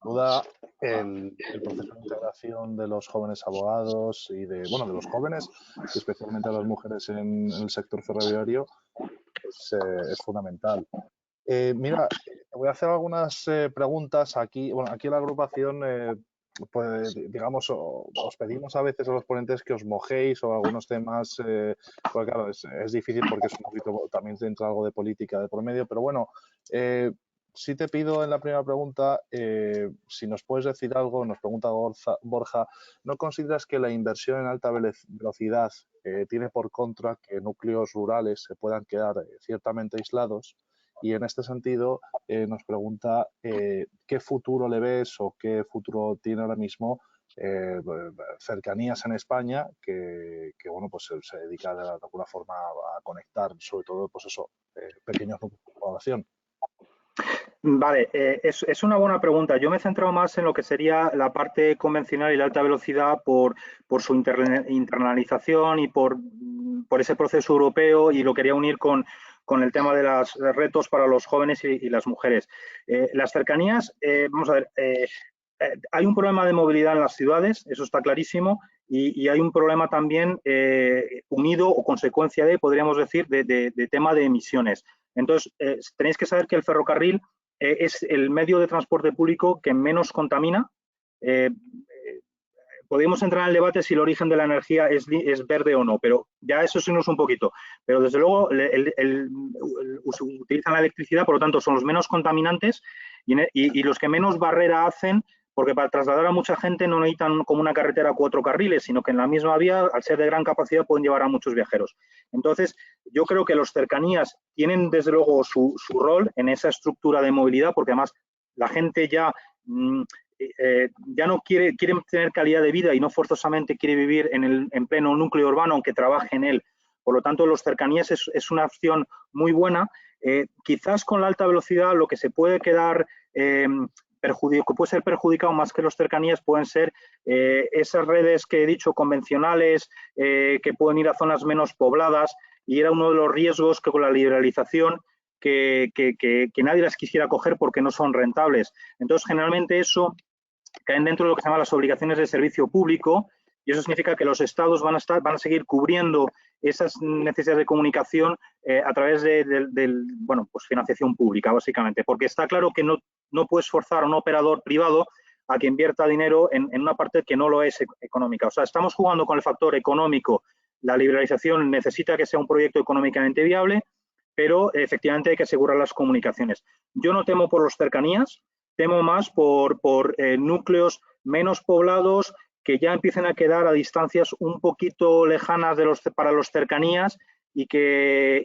duda, el proceso de integración de los jóvenes abogados y de los jóvenes, especialmente a las mujeres en el sector ferroviario, es fundamental. Mira, voy a hacer algunas preguntas aquí. Bueno, aquí en la agrupación, pues digamos, os pedimos a veces a los ponentes que os mojéis o algunos temas, porque claro, es difícil porque es un poquito, también entra algo de política de por medio, pero bueno, sí te pido en la primera pregunta, si nos puedes decir algo. Nos pregunta Borja, ¿no consideras que la inversión en alta velocidad tiene por contra que núcleos rurales se puedan quedar ciertamente aislados? Y en este sentido nos pregunta qué futuro le ves o qué futuro tiene ahora mismo Cercanías en España, que bueno, pues se dedica de alguna forma a conectar, sobre todo, pues eso, pequeños grupos de población. Vale, es una buena pregunta. Yo me he centrado más en lo que sería la parte convencional y la alta velocidad por su internalización y por ese proceso europeo, y lo quería unir con el tema de los retos para los jóvenes y las mujeres. Las cercanías, vamos a ver, hay un problema de movilidad en las ciudades, eso está clarísimo, y hay un problema también unido o consecuencia de, podríamos decir, de tema de emisiones. Entonces, tenéis que saber que el ferrocarril es el medio de transporte público que menos contamina. Podemos entrar en el debate si el origen de la energía es verde o no, pero ya eso sí nos un poquito. Pero desde luego utilizan la electricidad, por lo tanto son los menos contaminantes y los que menos barrera hacen, porque para trasladar a mucha gente no necesitan como una carretera a 4 carriles, sino que en la misma vía, al ser de gran capacidad, pueden llevar a muchos viajeros. Entonces, yo creo que los cercanías tienen desde luego su rol en esa estructura de movilidad, porque además la gente ya no quiere tener calidad de vida y no forzosamente quiere vivir en pleno núcleo urbano, aunque trabaje en él. Por lo tanto, los cercanías es una opción muy buena. Quizás con la alta velocidad lo que se puede quedar que puede ser perjudicado más que los cercanías pueden ser esas redes que he dicho convencionales que pueden ir a zonas menos pobladas, y era uno de los riesgos que con la liberalización que nadie las quisiera coger porque no son rentables. Entonces, generalmente eso caen dentro de lo que se llama las obligaciones de servicio público, y eso significa que los estados van a seguir cubriendo esas necesidades de comunicación a través de financiación pública, básicamente, porque está claro que no puedes forzar a un operador privado a que invierta dinero en una parte que no lo es económica. O sea, estamos jugando con el factor económico. La liberalización necesita que sea un proyecto económicamente viable, pero efectivamente hay que asegurar las comunicaciones. Yo no temo por los cercanías, temo más por núcleos menos poblados que ya empiecen a quedar a distancias un poquito lejanas para los cercanías y que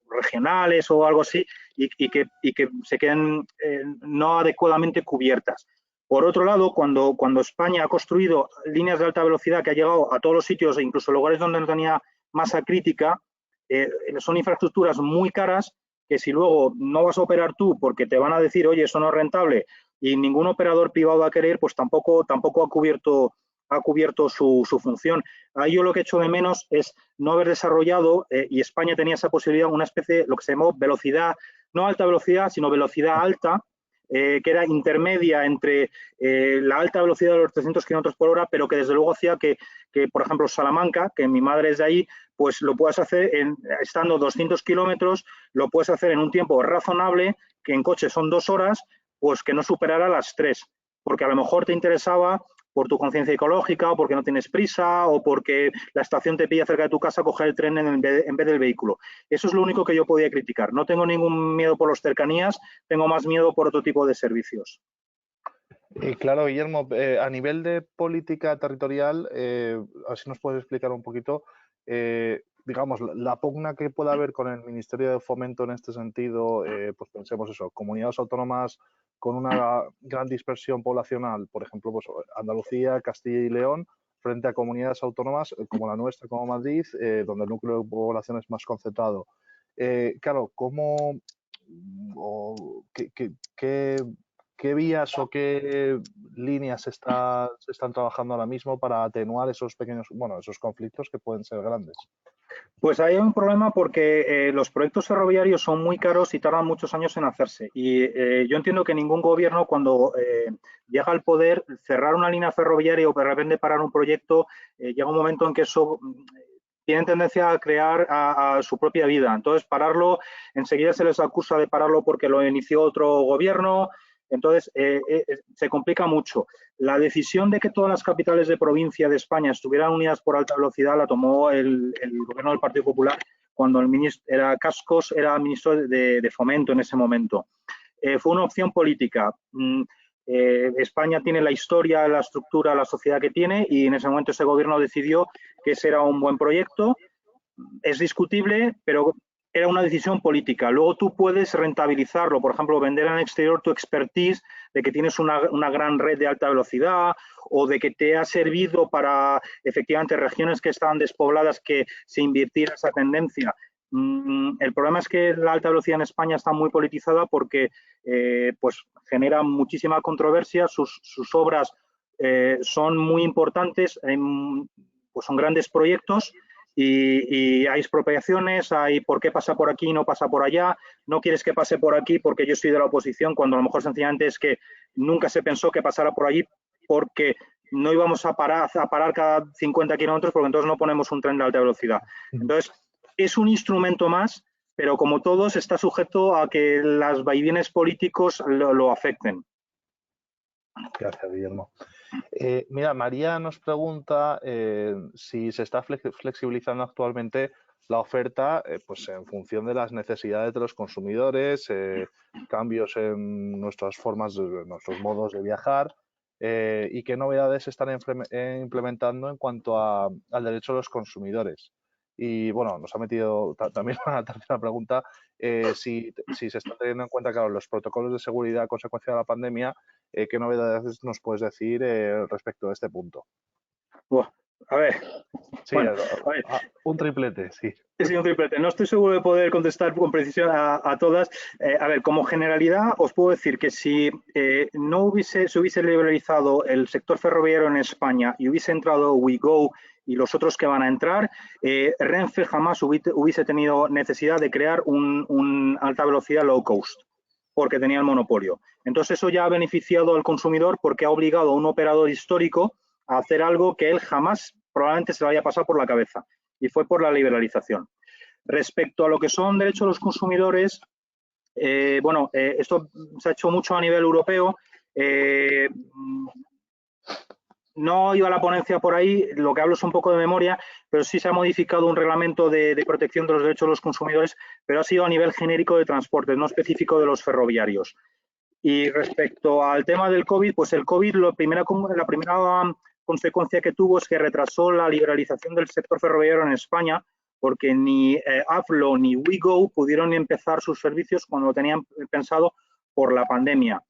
regionales o algo así, y que se queden no adecuadamente cubiertas. Por otro lado, cuando España ha construido líneas de alta velocidad que ha llegado a todos los sitios, e incluso lugares donde no tenía masa crítica, son infraestructuras muy caras que si luego no vas a operar tú porque te van a decir, oye, eso no es rentable, y ningún operador privado va a querer, pues tampoco ha cubierto su función. Ahí yo lo que echo de menos es no haber desarrollado, y España tenía esa posibilidad, una especie, lo que se llamó velocidad, no alta velocidad, sino velocidad alta, que era intermedia entre la alta velocidad de los 300 km por hora, pero que desde luego hacía que, por ejemplo, Salamanca, que mi madre es de ahí, pues lo puedes hacer estando 200 kilómetros, lo puedes hacer en un tiempo razonable, que en coche son 2 horas, pues que no superara las 3, porque a lo mejor te interesaba por tu conciencia ecológica, o porque no tienes prisa, o porque la estación te pilla cerca de tu casa, coger el tren en vez del vehículo. Eso es lo único que yo podía criticar. No tengo ningún miedo por los cercanías, tengo más miedo por otro tipo de servicios. Claro, Guillermo, a nivel de política territorial, a ver si nos puedes explicar un poquito, digamos, la pugna que pueda haber con el Ministerio de Fomento en este sentido, pues pensemos eso, comunidades autónomas con una gran dispersión poblacional, por ejemplo, pues Andalucía, Castilla y León, frente a comunidades autónomas como la nuestra, como Madrid, donde el núcleo de población es más concentrado. Claro, ¿cómo o qué vías o qué líneas se están trabajando ahora mismo para atenuar esos esos conflictos que pueden ser grandes? Pues ahí hay un problema porque los proyectos ferroviarios son muy caros y tardan muchos años en hacerse. Y yo entiendo que ningún gobierno, cuando llega al poder, cerrar una línea ferroviaria o de repente parar un proyecto, llega un momento en que eso tiene tendencia a crear a su propia vida. Entonces, pararlo, enseguida se les acusa de pararlo porque lo inició otro gobierno. Entonces, se complica mucho. La decisión de que todas las capitales de provincia de España estuvieran unidas por alta velocidad la tomó el gobierno del Partido Popular cuando el ministro Cascos era ministro de Fomento en ese momento. Fue una opción política. España tiene la historia, la estructura, la sociedad que tiene, y en ese momento ese gobierno decidió que ese era un buen proyecto. Es discutible, pero era una decisión política. Luego tú puedes rentabilizarlo, por ejemplo, vender al exterior tu expertise de que tienes una gran red de alta velocidad, o de que te ha servido para efectivamente regiones que estaban despobladas que se invirtiera esa tendencia. El problema es que la alta velocidad en España está muy politizada porque pues genera muchísima controversia, sus obras son muy importantes, pues son grandes proyectos, y hay expropiaciones, hay por qué pasa por aquí y no pasa por allá, no quieres que pase por aquí porque yo soy de la oposición, cuando a lo mejor sencillamente es que nunca se pensó que pasara por allí porque no íbamos a parar cada 50 kilómetros, porque entonces no ponemos un tren de alta velocidad. Entonces, es un instrumento más pero como todos está sujeto a que los vaivenes políticos lo afecten. Gracias, Guillermo. Mira, María nos pregunta si se está flexibilizando actualmente la oferta pues en función de las necesidades de los consumidores, cambios en nuestras formas, nuestros modos de viajar y qué novedades se están implementando en cuanto al derecho de los consumidores. Y bueno, nos ha metido también una tercera pregunta, si se está teniendo en cuenta, claro, los protocolos de seguridad a consecuencia de la pandemia. ¿Qué novedades nos puedes decir respecto a este punto? A ver, Sí, bueno, a ver. Un triplete, sí. Sí, un triplete. No estoy seguro de poder contestar con precisión a todas. A ver, como generalidad, os puedo decir que si se hubiese liberalizado el sector ferroviario en España y hubiese entrado WeGo y los otros que van a entrar, Renfe jamás hubiese tenido necesidad de crear un alta velocidad low cost, porque tenía el monopolio. Entonces eso ya ha beneficiado al consumidor porque ha obligado a un operador histórico a hacer algo que él jamás probablemente se le haya pasado por la cabeza, y fue por la liberalización. Respecto a lo que son derechos de los consumidores, esto se ha hecho mucho a nivel europeo. No iba a la ponencia por ahí, lo que hablo es un poco de memoria, pero sí se ha modificado un reglamento de protección de los derechos de los consumidores, pero ha sido a nivel genérico de transporte, no específico de los ferroviarios. Y respecto al tema del COVID, pues el COVID, la primera consecuencia que tuvo es que retrasó la liberalización del sector ferroviario en España, porque ni Avlo ni WeGo pudieron empezar sus servicios cuando lo tenían pensado por la pandemia.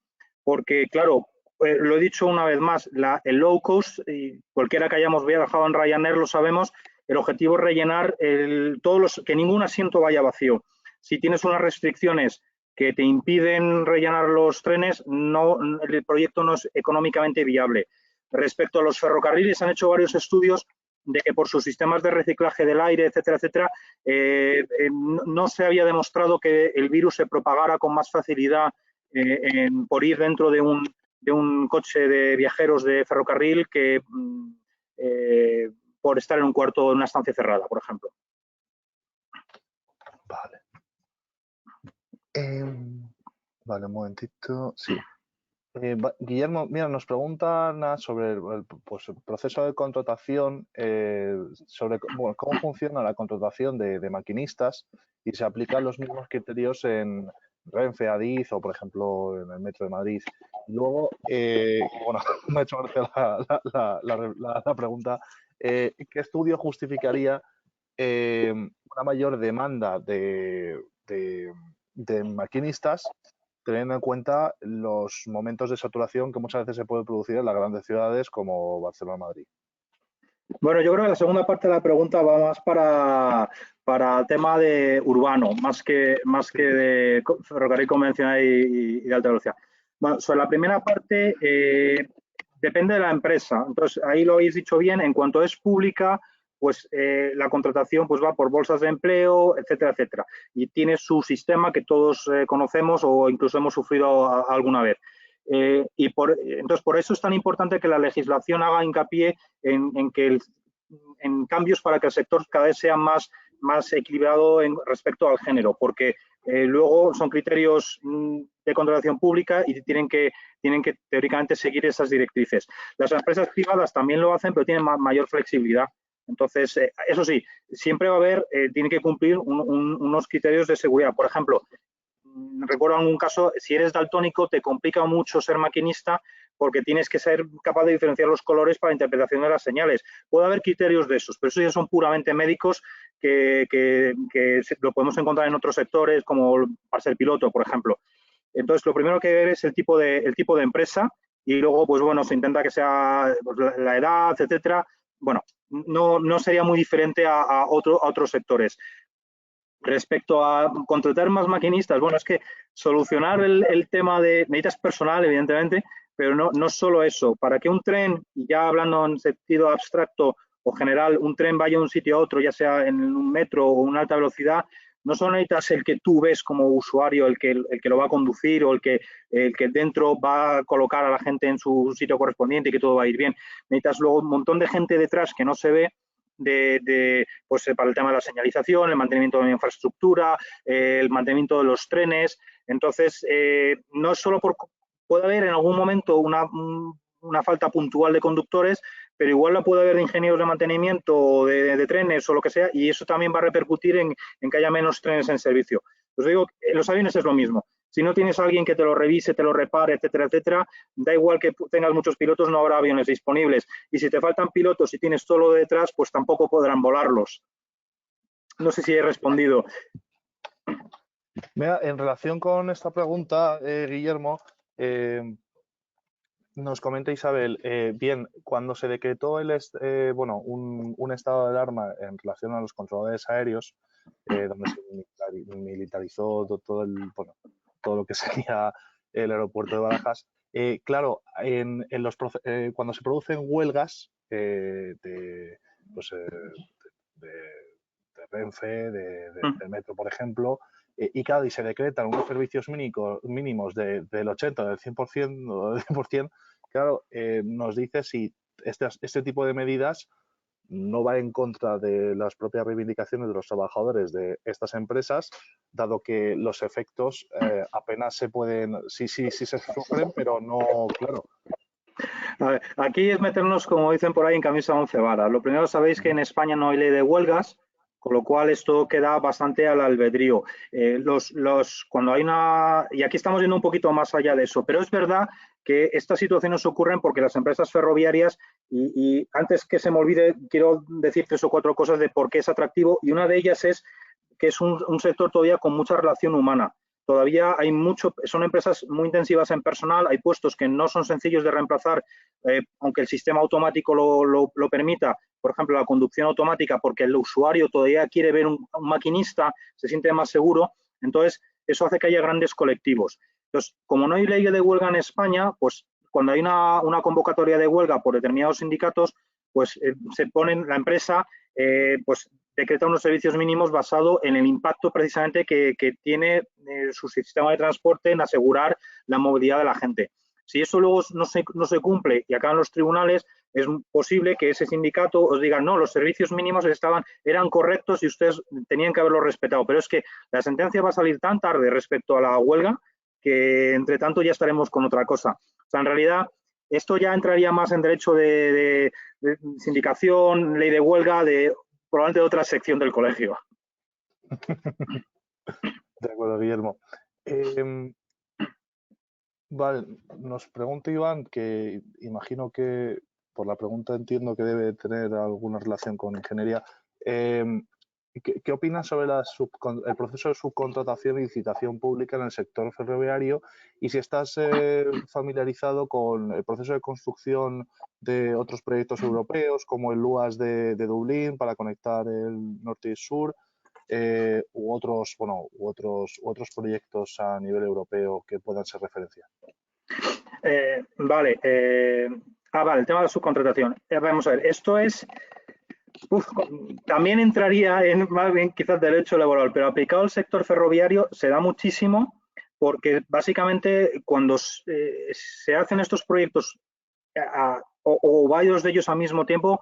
Porque, claro, lo he dicho una vez más, el low cost, y cualquiera que hayamos viajado en Ryanair lo sabemos, el objetivo es rellenar que ningún asiento vaya vacío. Si tienes unas restricciones que te impiden rellenar los trenes, el proyecto no es económicamente viable. Respecto a los ferrocarriles, han hecho varios estudios de que por sus sistemas de reciclaje del aire, etcétera, etcétera, no se había demostrado que el virus se propagara con más facilidad por ir dentro de un coche de viajeros de ferrocarril que por estar en un cuarto de una estancia cerrada, por ejemplo. Vale. Vale, un momentito. Sí. Guillermo, mira, nos preguntan sobre el proceso de contratación, sobre cómo funciona la contratación de maquinistas y se aplican los mismos criterios en Renfe, Adif o, por ejemplo, en el Metro de Madrid. Luego, me ha hecho gracia la pregunta, ¿qué estudio justificaría una mayor demanda de maquinistas, teniendo en cuenta los momentos de saturación que muchas veces se puede producir en las grandes ciudades como Barcelona o Madrid? Bueno, yo creo que la segunda parte de la pregunta va más para tema de urbano, más que de ferrocarril convencional y de alta velocidad. Bueno, sobre la primera parte, depende de la empresa. Entonces, ahí lo habéis dicho bien. En cuanto es pública, pues la contratación pues va por bolsas de empleo, etcétera, etcétera. Y tiene su sistema que todos conocemos o incluso hemos sufrido alguna vez. Entonces, por eso es tan importante que la legislación haga hincapié en cambios para que el sector cada vez sea más equilibrado respecto al género, porque luego son criterios de contratación pública y tienen que teóricamente seguir esas directrices. Las empresas privadas también lo hacen, pero tienen mayor flexibilidad. Entonces, eso sí, siempre va a haber, tiene que cumplir unos criterios de seguridad. Por ejemplo, recuerdo algún caso, si eres daltónico te complica mucho ser maquinista porque tienes que ser capaz de diferenciar los colores para la interpretación de las señales. Puede haber criterios de esos, pero esos ya son puramente médicos que lo podemos encontrar en otros sectores, como para ser piloto, por ejemplo. Entonces, lo primero que ver es el tipo de empresa y luego, pues bueno, se intenta que sea pues, la edad, etcétera. Bueno, no sería muy diferente a otros sectores. Respecto a contratar más maquinistas, bueno, es que solucionar el tema necesitas personal, evidentemente, pero no solo eso. Para que un tren, ya hablando en sentido abstracto o general, un tren vaya de un sitio a otro, ya sea en un metro o una alta velocidad, no solo necesitas el que tú ves como usuario, el que lo va a conducir o el que dentro va a colocar a la gente en su sitio correspondiente y que todo va a ir bien. Necesitas luego un montón de gente detrás que no se ve, pues, para el tema de la señalización, el mantenimiento de la infraestructura, el mantenimiento de los trenes. Entonces, no es solo puede haber en algún momento una falta puntual de conductores, pero igual la puede haber de ingenieros de mantenimiento, de trenes o lo que sea, y eso también va a repercutir en que haya menos trenes en servicio. Os digo, en los aviones es lo mismo. Si no tienes a alguien que te lo revise, te lo repare, etcétera, etcétera, da igual que tengas muchos pilotos, no habrá aviones disponibles. Y si te faltan pilotos y tienes todo lo de detrás, pues tampoco podrán volarlos. No sé si he respondido. Mira, en relación con esta pregunta, Guillermo, nos comenta Isabel, bien, cuando se decretó un estado de alarma en relación a los controladores aéreos, donde se militarizó todo lo que sería el aeropuerto de Barajas, claro, cuando se producen huelgas de Renfe, del metro, por ejemplo, y claro, y se decretan unos servicios mínimos del 80, del 100% o del 100%, claro, nos dice si este tipo de medidas no va en contra de las propias reivindicaciones de los trabajadores de estas empresas, dado que los efectos apenas se pueden, sí se sufren, pero no, claro. A ver, aquí es meternos, como dicen por ahí, en camisa 11 varas. Lo primero, sabéis que en España no hay ley de huelgas, con lo cual esto queda bastante al albedrío. Cuando hay y aquí estamos yendo un poquito más allá de eso, pero es verdad que estas situaciones ocurren porque las empresas ferroviarias, y antes que se me olvide, quiero decir 3 o 4 cosas de por qué es atractivo, y una de ellas es que es un sector todavía con mucha relación humana. Todavía hay son empresas muy intensivas en personal, hay puestos que no son sencillos de reemplazar, aunque el sistema automático lo permita, por ejemplo, la conducción automática, porque el usuario todavía quiere ver un maquinista, se siente más seguro, entonces eso hace que haya grandes colectivos. Entonces, como no hay ley de huelga en España, pues cuando hay una convocatoria de huelga por determinados sindicatos, pues se ponen la empresa, pues decreta unos servicios mínimos basado en el impacto precisamente que tiene su sistema de transporte en asegurar la movilidad de la gente. Si eso luego no se cumple y acaban los tribunales, es posible que ese sindicato os diga, no, los servicios mínimos eran correctos y ustedes tenían que haberlos respetado. Pero es que la sentencia va a salir tan tarde respecto a la huelga que, entre tanto, ya estaremos con otra cosa. O sea, en realidad, esto ya entraría más en derecho de sindicación, ley de huelga, probablemente de otra sección del colegio. De acuerdo, Guillermo. Vale, nos pregunta Iván, que imagino que por la pregunta entiendo que debe tener alguna relación con ingeniería. ¿Qué opinas sobre el proceso de subcontratación y licitación pública en el sector ferroviario? Y si estás familiarizado con el proceso de construcción de otros proyectos europeos, como el LUAS de Dublín para conectar el norte y sur, u otros proyectos a nivel europeo que puedan ser referencia. Vale, el tema de la subcontratación. Vamos a ver, esto es... también entraría en más bien quizás derecho laboral, pero aplicado al sector ferroviario se da muchísimo porque básicamente cuando se hacen estos proyectos o varios de ellos al mismo tiempo,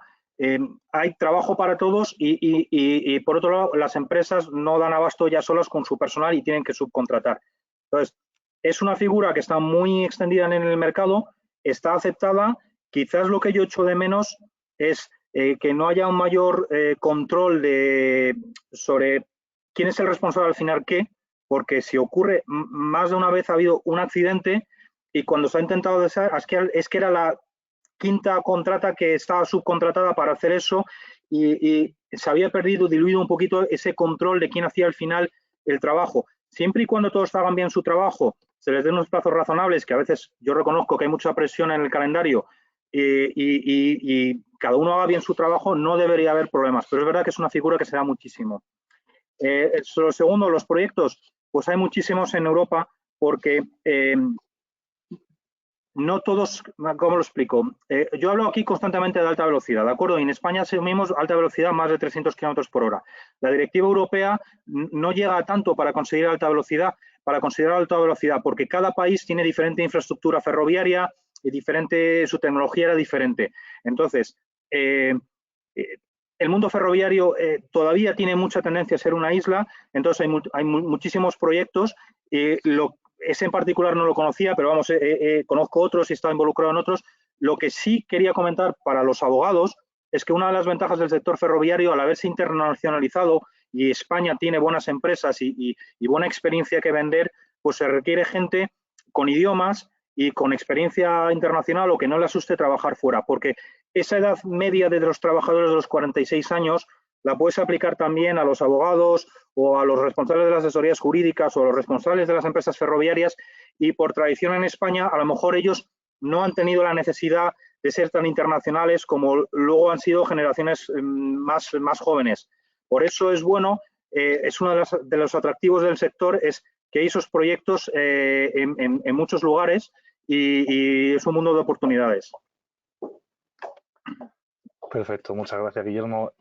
hay trabajo para todos y por otro lado las empresas no dan abasto ya solas con su personal y tienen que subcontratar. Entonces, es una figura que está muy extendida en el mercado, está aceptada. Quizás lo que yo echo de menos es que no haya un mayor control sobre quién es el responsable al final qué, porque si ocurre, más de una vez ha habido un accidente y cuando se ha intentado es que era la quinta contrata que estaba subcontratada para hacer eso y se había diluido un poquito ese control de quién hacía al final el trabajo. Siempre y cuando todos hagan bien su trabajo, se les den unos plazos razonables, que a veces yo reconozco que hay mucha presión en el calendario y cada uno haga bien su trabajo, no debería haber problemas. Pero es verdad que es una figura que se da muchísimo. Lo segundo, los proyectos, pues hay muchísimos en Europa porque no todos, ¿cómo lo explico? Yo hablo aquí constantemente de alta velocidad, ¿de acuerdo? Y en España asumimos alta velocidad más de 300 kilómetros por hora. La directiva europea no llega a tanto para conseguir alta velocidad, porque cada país tiene diferente infraestructura ferroviaria y su tecnología era diferente. Entonces, el mundo ferroviario todavía tiene mucha tendencia a ser una isla, entonces hay muchísimos proyectos. Ese en particular no lo conocía, pero vamos, conozco otros y he estado involucrado en otros. Lo que sí quería comentar para los abogados es que una de las ventajas del sector ferroviario, al haberse internacionalizado y España tiene buenas empresas y buena experiencia que vender, pues se requiere gente con idiomas y con experiencia internacional o que no le asuste trabajar fuera, porque esa edad media de los trabajadores de los 46 años la puedes aplicar también a los abogados o a los responsables de las asesorías jurídicas o a los responsables de las empresas ferroviarias, y por tradición en España a lo mejor ellos no han tenido la necesidad de ser tan internacionales como luego han sido generaciones más jóvenes. Por eso es bueno, es uno de los atractivos del sector, es que hay esos proyectos en muchos lugares y es un mundo de oportunidades. Perfecto, muchas gracias, Guillermo.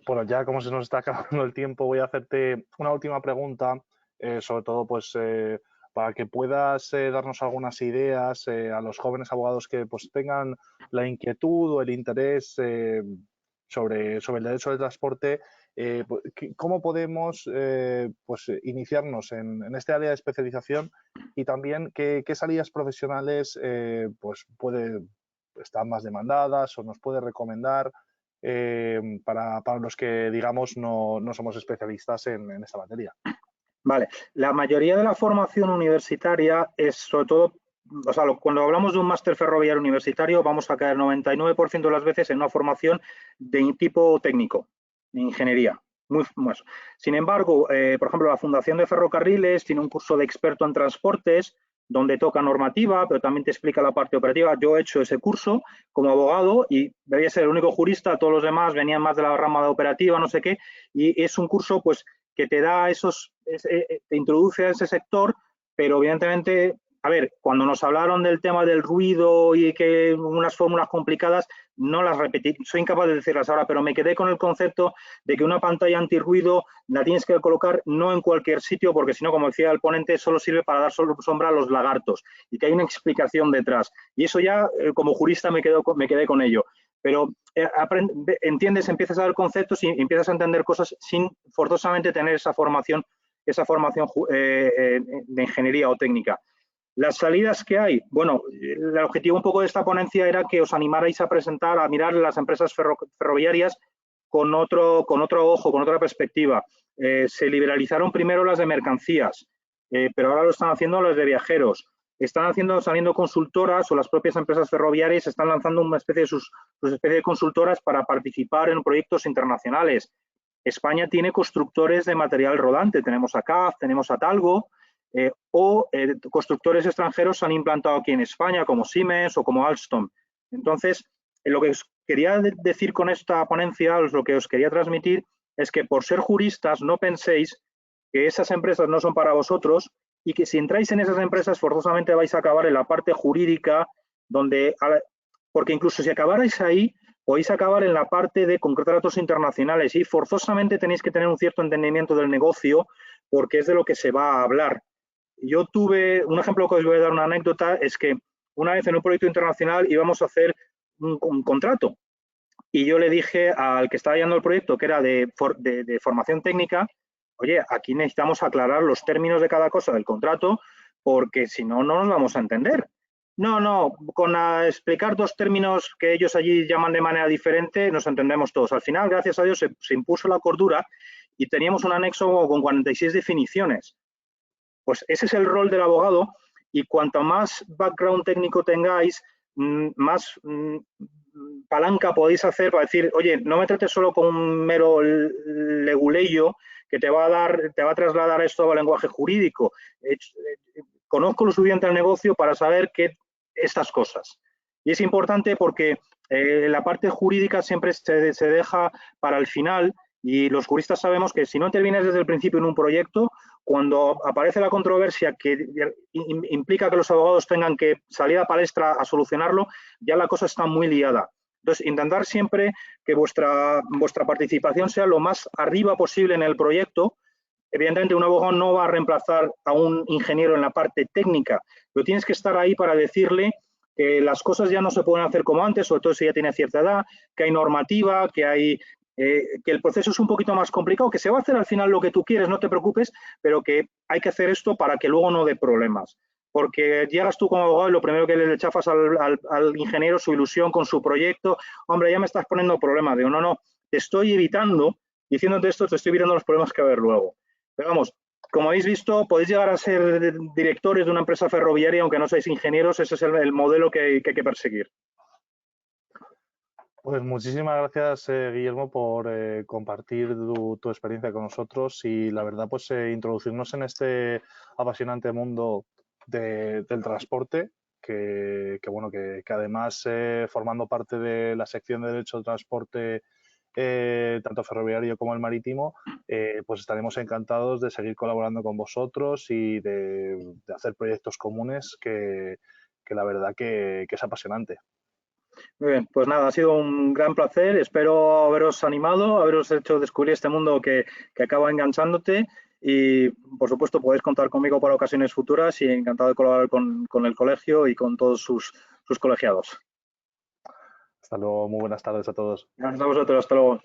Bueno, ya como se nos está acabando el tiempo, voy a hacerte una última pregunta, sobre todo pues para que puedas darnos algunas ideas a los jóvenes abogados que pues tengan la inquietud o el interés sobre el derecho del transporte. ¿Cómo podemos pues iniciarnos en este área de especialización, y también qué salidas profesionales pues están más demandadas o nos puede recomendar para los que, digamos, no somos especialistas en esta materia? Vale, la mayoría de la formación universitaria es sobre todo, o sea, cuando hablamos de un máster ferroviario universitario vamos a caer 99% de las veces en una formación de tipo técnico, de ingeniería. Sin embargo, por ejemplo, la Fundación de Ferrocarriles tiene un curso de experto en transportes donde toca normativa, pero también te explica la parte operativa. Yo he hecho ese curso como abogado y debía ser el único jurista, todos los demás venían más de la rama de operativa, no sé qué, y es un curso pues que te da te introduce a ese sector, pero evidentemente, a ver, cuando nos hablaron del tema del ruido y que unas fórmulas complicadas, no las repetí, soy incapaz de decirlas ahora, pero me quedé con el concepto de que una pantalla antirruido la tienes que colocar no en cualquier sitio, porque si no, como decía el ponente, solo sirve para dar sombra a los lagartos, y que hay una explicación detrás. Y eso ya, como jurista, me quedé con ello. Pero entiendes, empiezas a ver conceptos y empiezas a entender cosas sin forzosamente tener esa formación de ingeniería o técnica. Las salidas que hay, bueno, el objetivo un poco de esta ponencia era que os animarais a presentar, a mirar las empresas ferroviarias con otro ojo, con otra perspectiva. Se liberalizaron primero las de mercancías, pero ahora lo están haciendo las de viajeros. Están saliendo consultoras, o las propias empresas ferroviarias están lanzando una especie de consultoras para participar en proyectos internacionales. España tiene constructores de material rodante, tenemos a CAF, tenemos a Talgo, constructores extranjeros se han implantado aquí en España, como Siemens o como Alstom. Entonces, lo que os quería decir con esta ponencia, lo que os quería transmitir, es que por ser juristas no penséis que esas empresas no son para vosotros, y que si entráis en esas empresas forzosamente vais a acabar en la parte jurídica, porque incluso si acabarais ahí, podéis acabar en la parte de contratos internacionales y forzosamente tenéis que tener un cierto entendimiento del negocio, porque es de lo que se va a hablar. Yo tuve, un ejemplo que os voy a dar, una anécdota, es que una vez en un proyecto internacional íbamos a hacer un contrato, y yo le dije al que estaba llevando el proyecto, que era de formación técnica, oye, aquí necesitamos aclarar los términos de cada cosa del contrato, porque si no, no nos vamos a entender. No, con explicar dos términos que ellos allí llaman de manera diferente, nos entendemos todos. Al final, gracias a Dios, se impuso la cordura y teníamos un anexo con 46 definiciones. Pues ese es el rol del abogado, y cuanto más background técnico tengáis, más palanca podéis hacer para decir, oye, no me trates solo con un mero leguleyo que te va a trasladar esto al lenguaje jurídico. Conozco lo suficiente al negocio para saber que estas cosas. Y es importante porque la parte jurídica siempre se deja para el final, y los juristas sabemos que si no intervienes desde el principio en un proyecto, cuando aparece la controversia que implica que los abogados tengan que salir a palestra a solucionarlo, ya la cosa está muy liada. Entonces, intentar siempre que vuestra participación sea lo más arriba posible en el proyecto. Evidentemente, un abogado no va a reemplazar a un ingeniero en la parte técnica, pero tienes que estar ahí para decirle que las cosas ya no se pueden hacer como antes, sobre todo si ya tiene cierta edad, que hay normativa, que el proceso es un poquito más complicado, que se va a hacer al final lo que tú quieres, no te preocupes, pero que hay que hacer esto para que luego no dé problemas. Porque llegas tú como abogado y lo primero que le chafas al ingeniero su ilusión con su proyecto, hombre, ya me estás poniendo problemas. Digo, no, te estoy evitando, diciéndote esto, te estoy evitando los problemas que va a haber luego. Pero vamos, como habéis visto, podéis llegar a ser directores de una empresa ferroviaria, aunque no seáis ingenieros, ese es el modelo que hay que perseguir. Pues muchísimas gracias, Guillermo, por compartir tu experiencia con nosotros y la verdad, pues introducirnos en este apasionante mundo del transporte, bueno, que además formando parte de la sección de Derecho de Transporte, tanto ferroviario como el marítimo, pues estaremos encantados de seguir colaborando con vosotros y de hacer proyectos comunes que la verdad que es apasionante. Muy bien, pues nada, ha sido un gran placer. Espero haberos animado, haberos hecho descubrir este mundo que acaba enganchándote y, por supuesto, podéis contar conmigo para ocasiones futuras y encantado de colaborar con el colegio y con todos sus colegiados. Hasta luego, muy buenas tardes a todos. Hasta vosotros, hasta luego.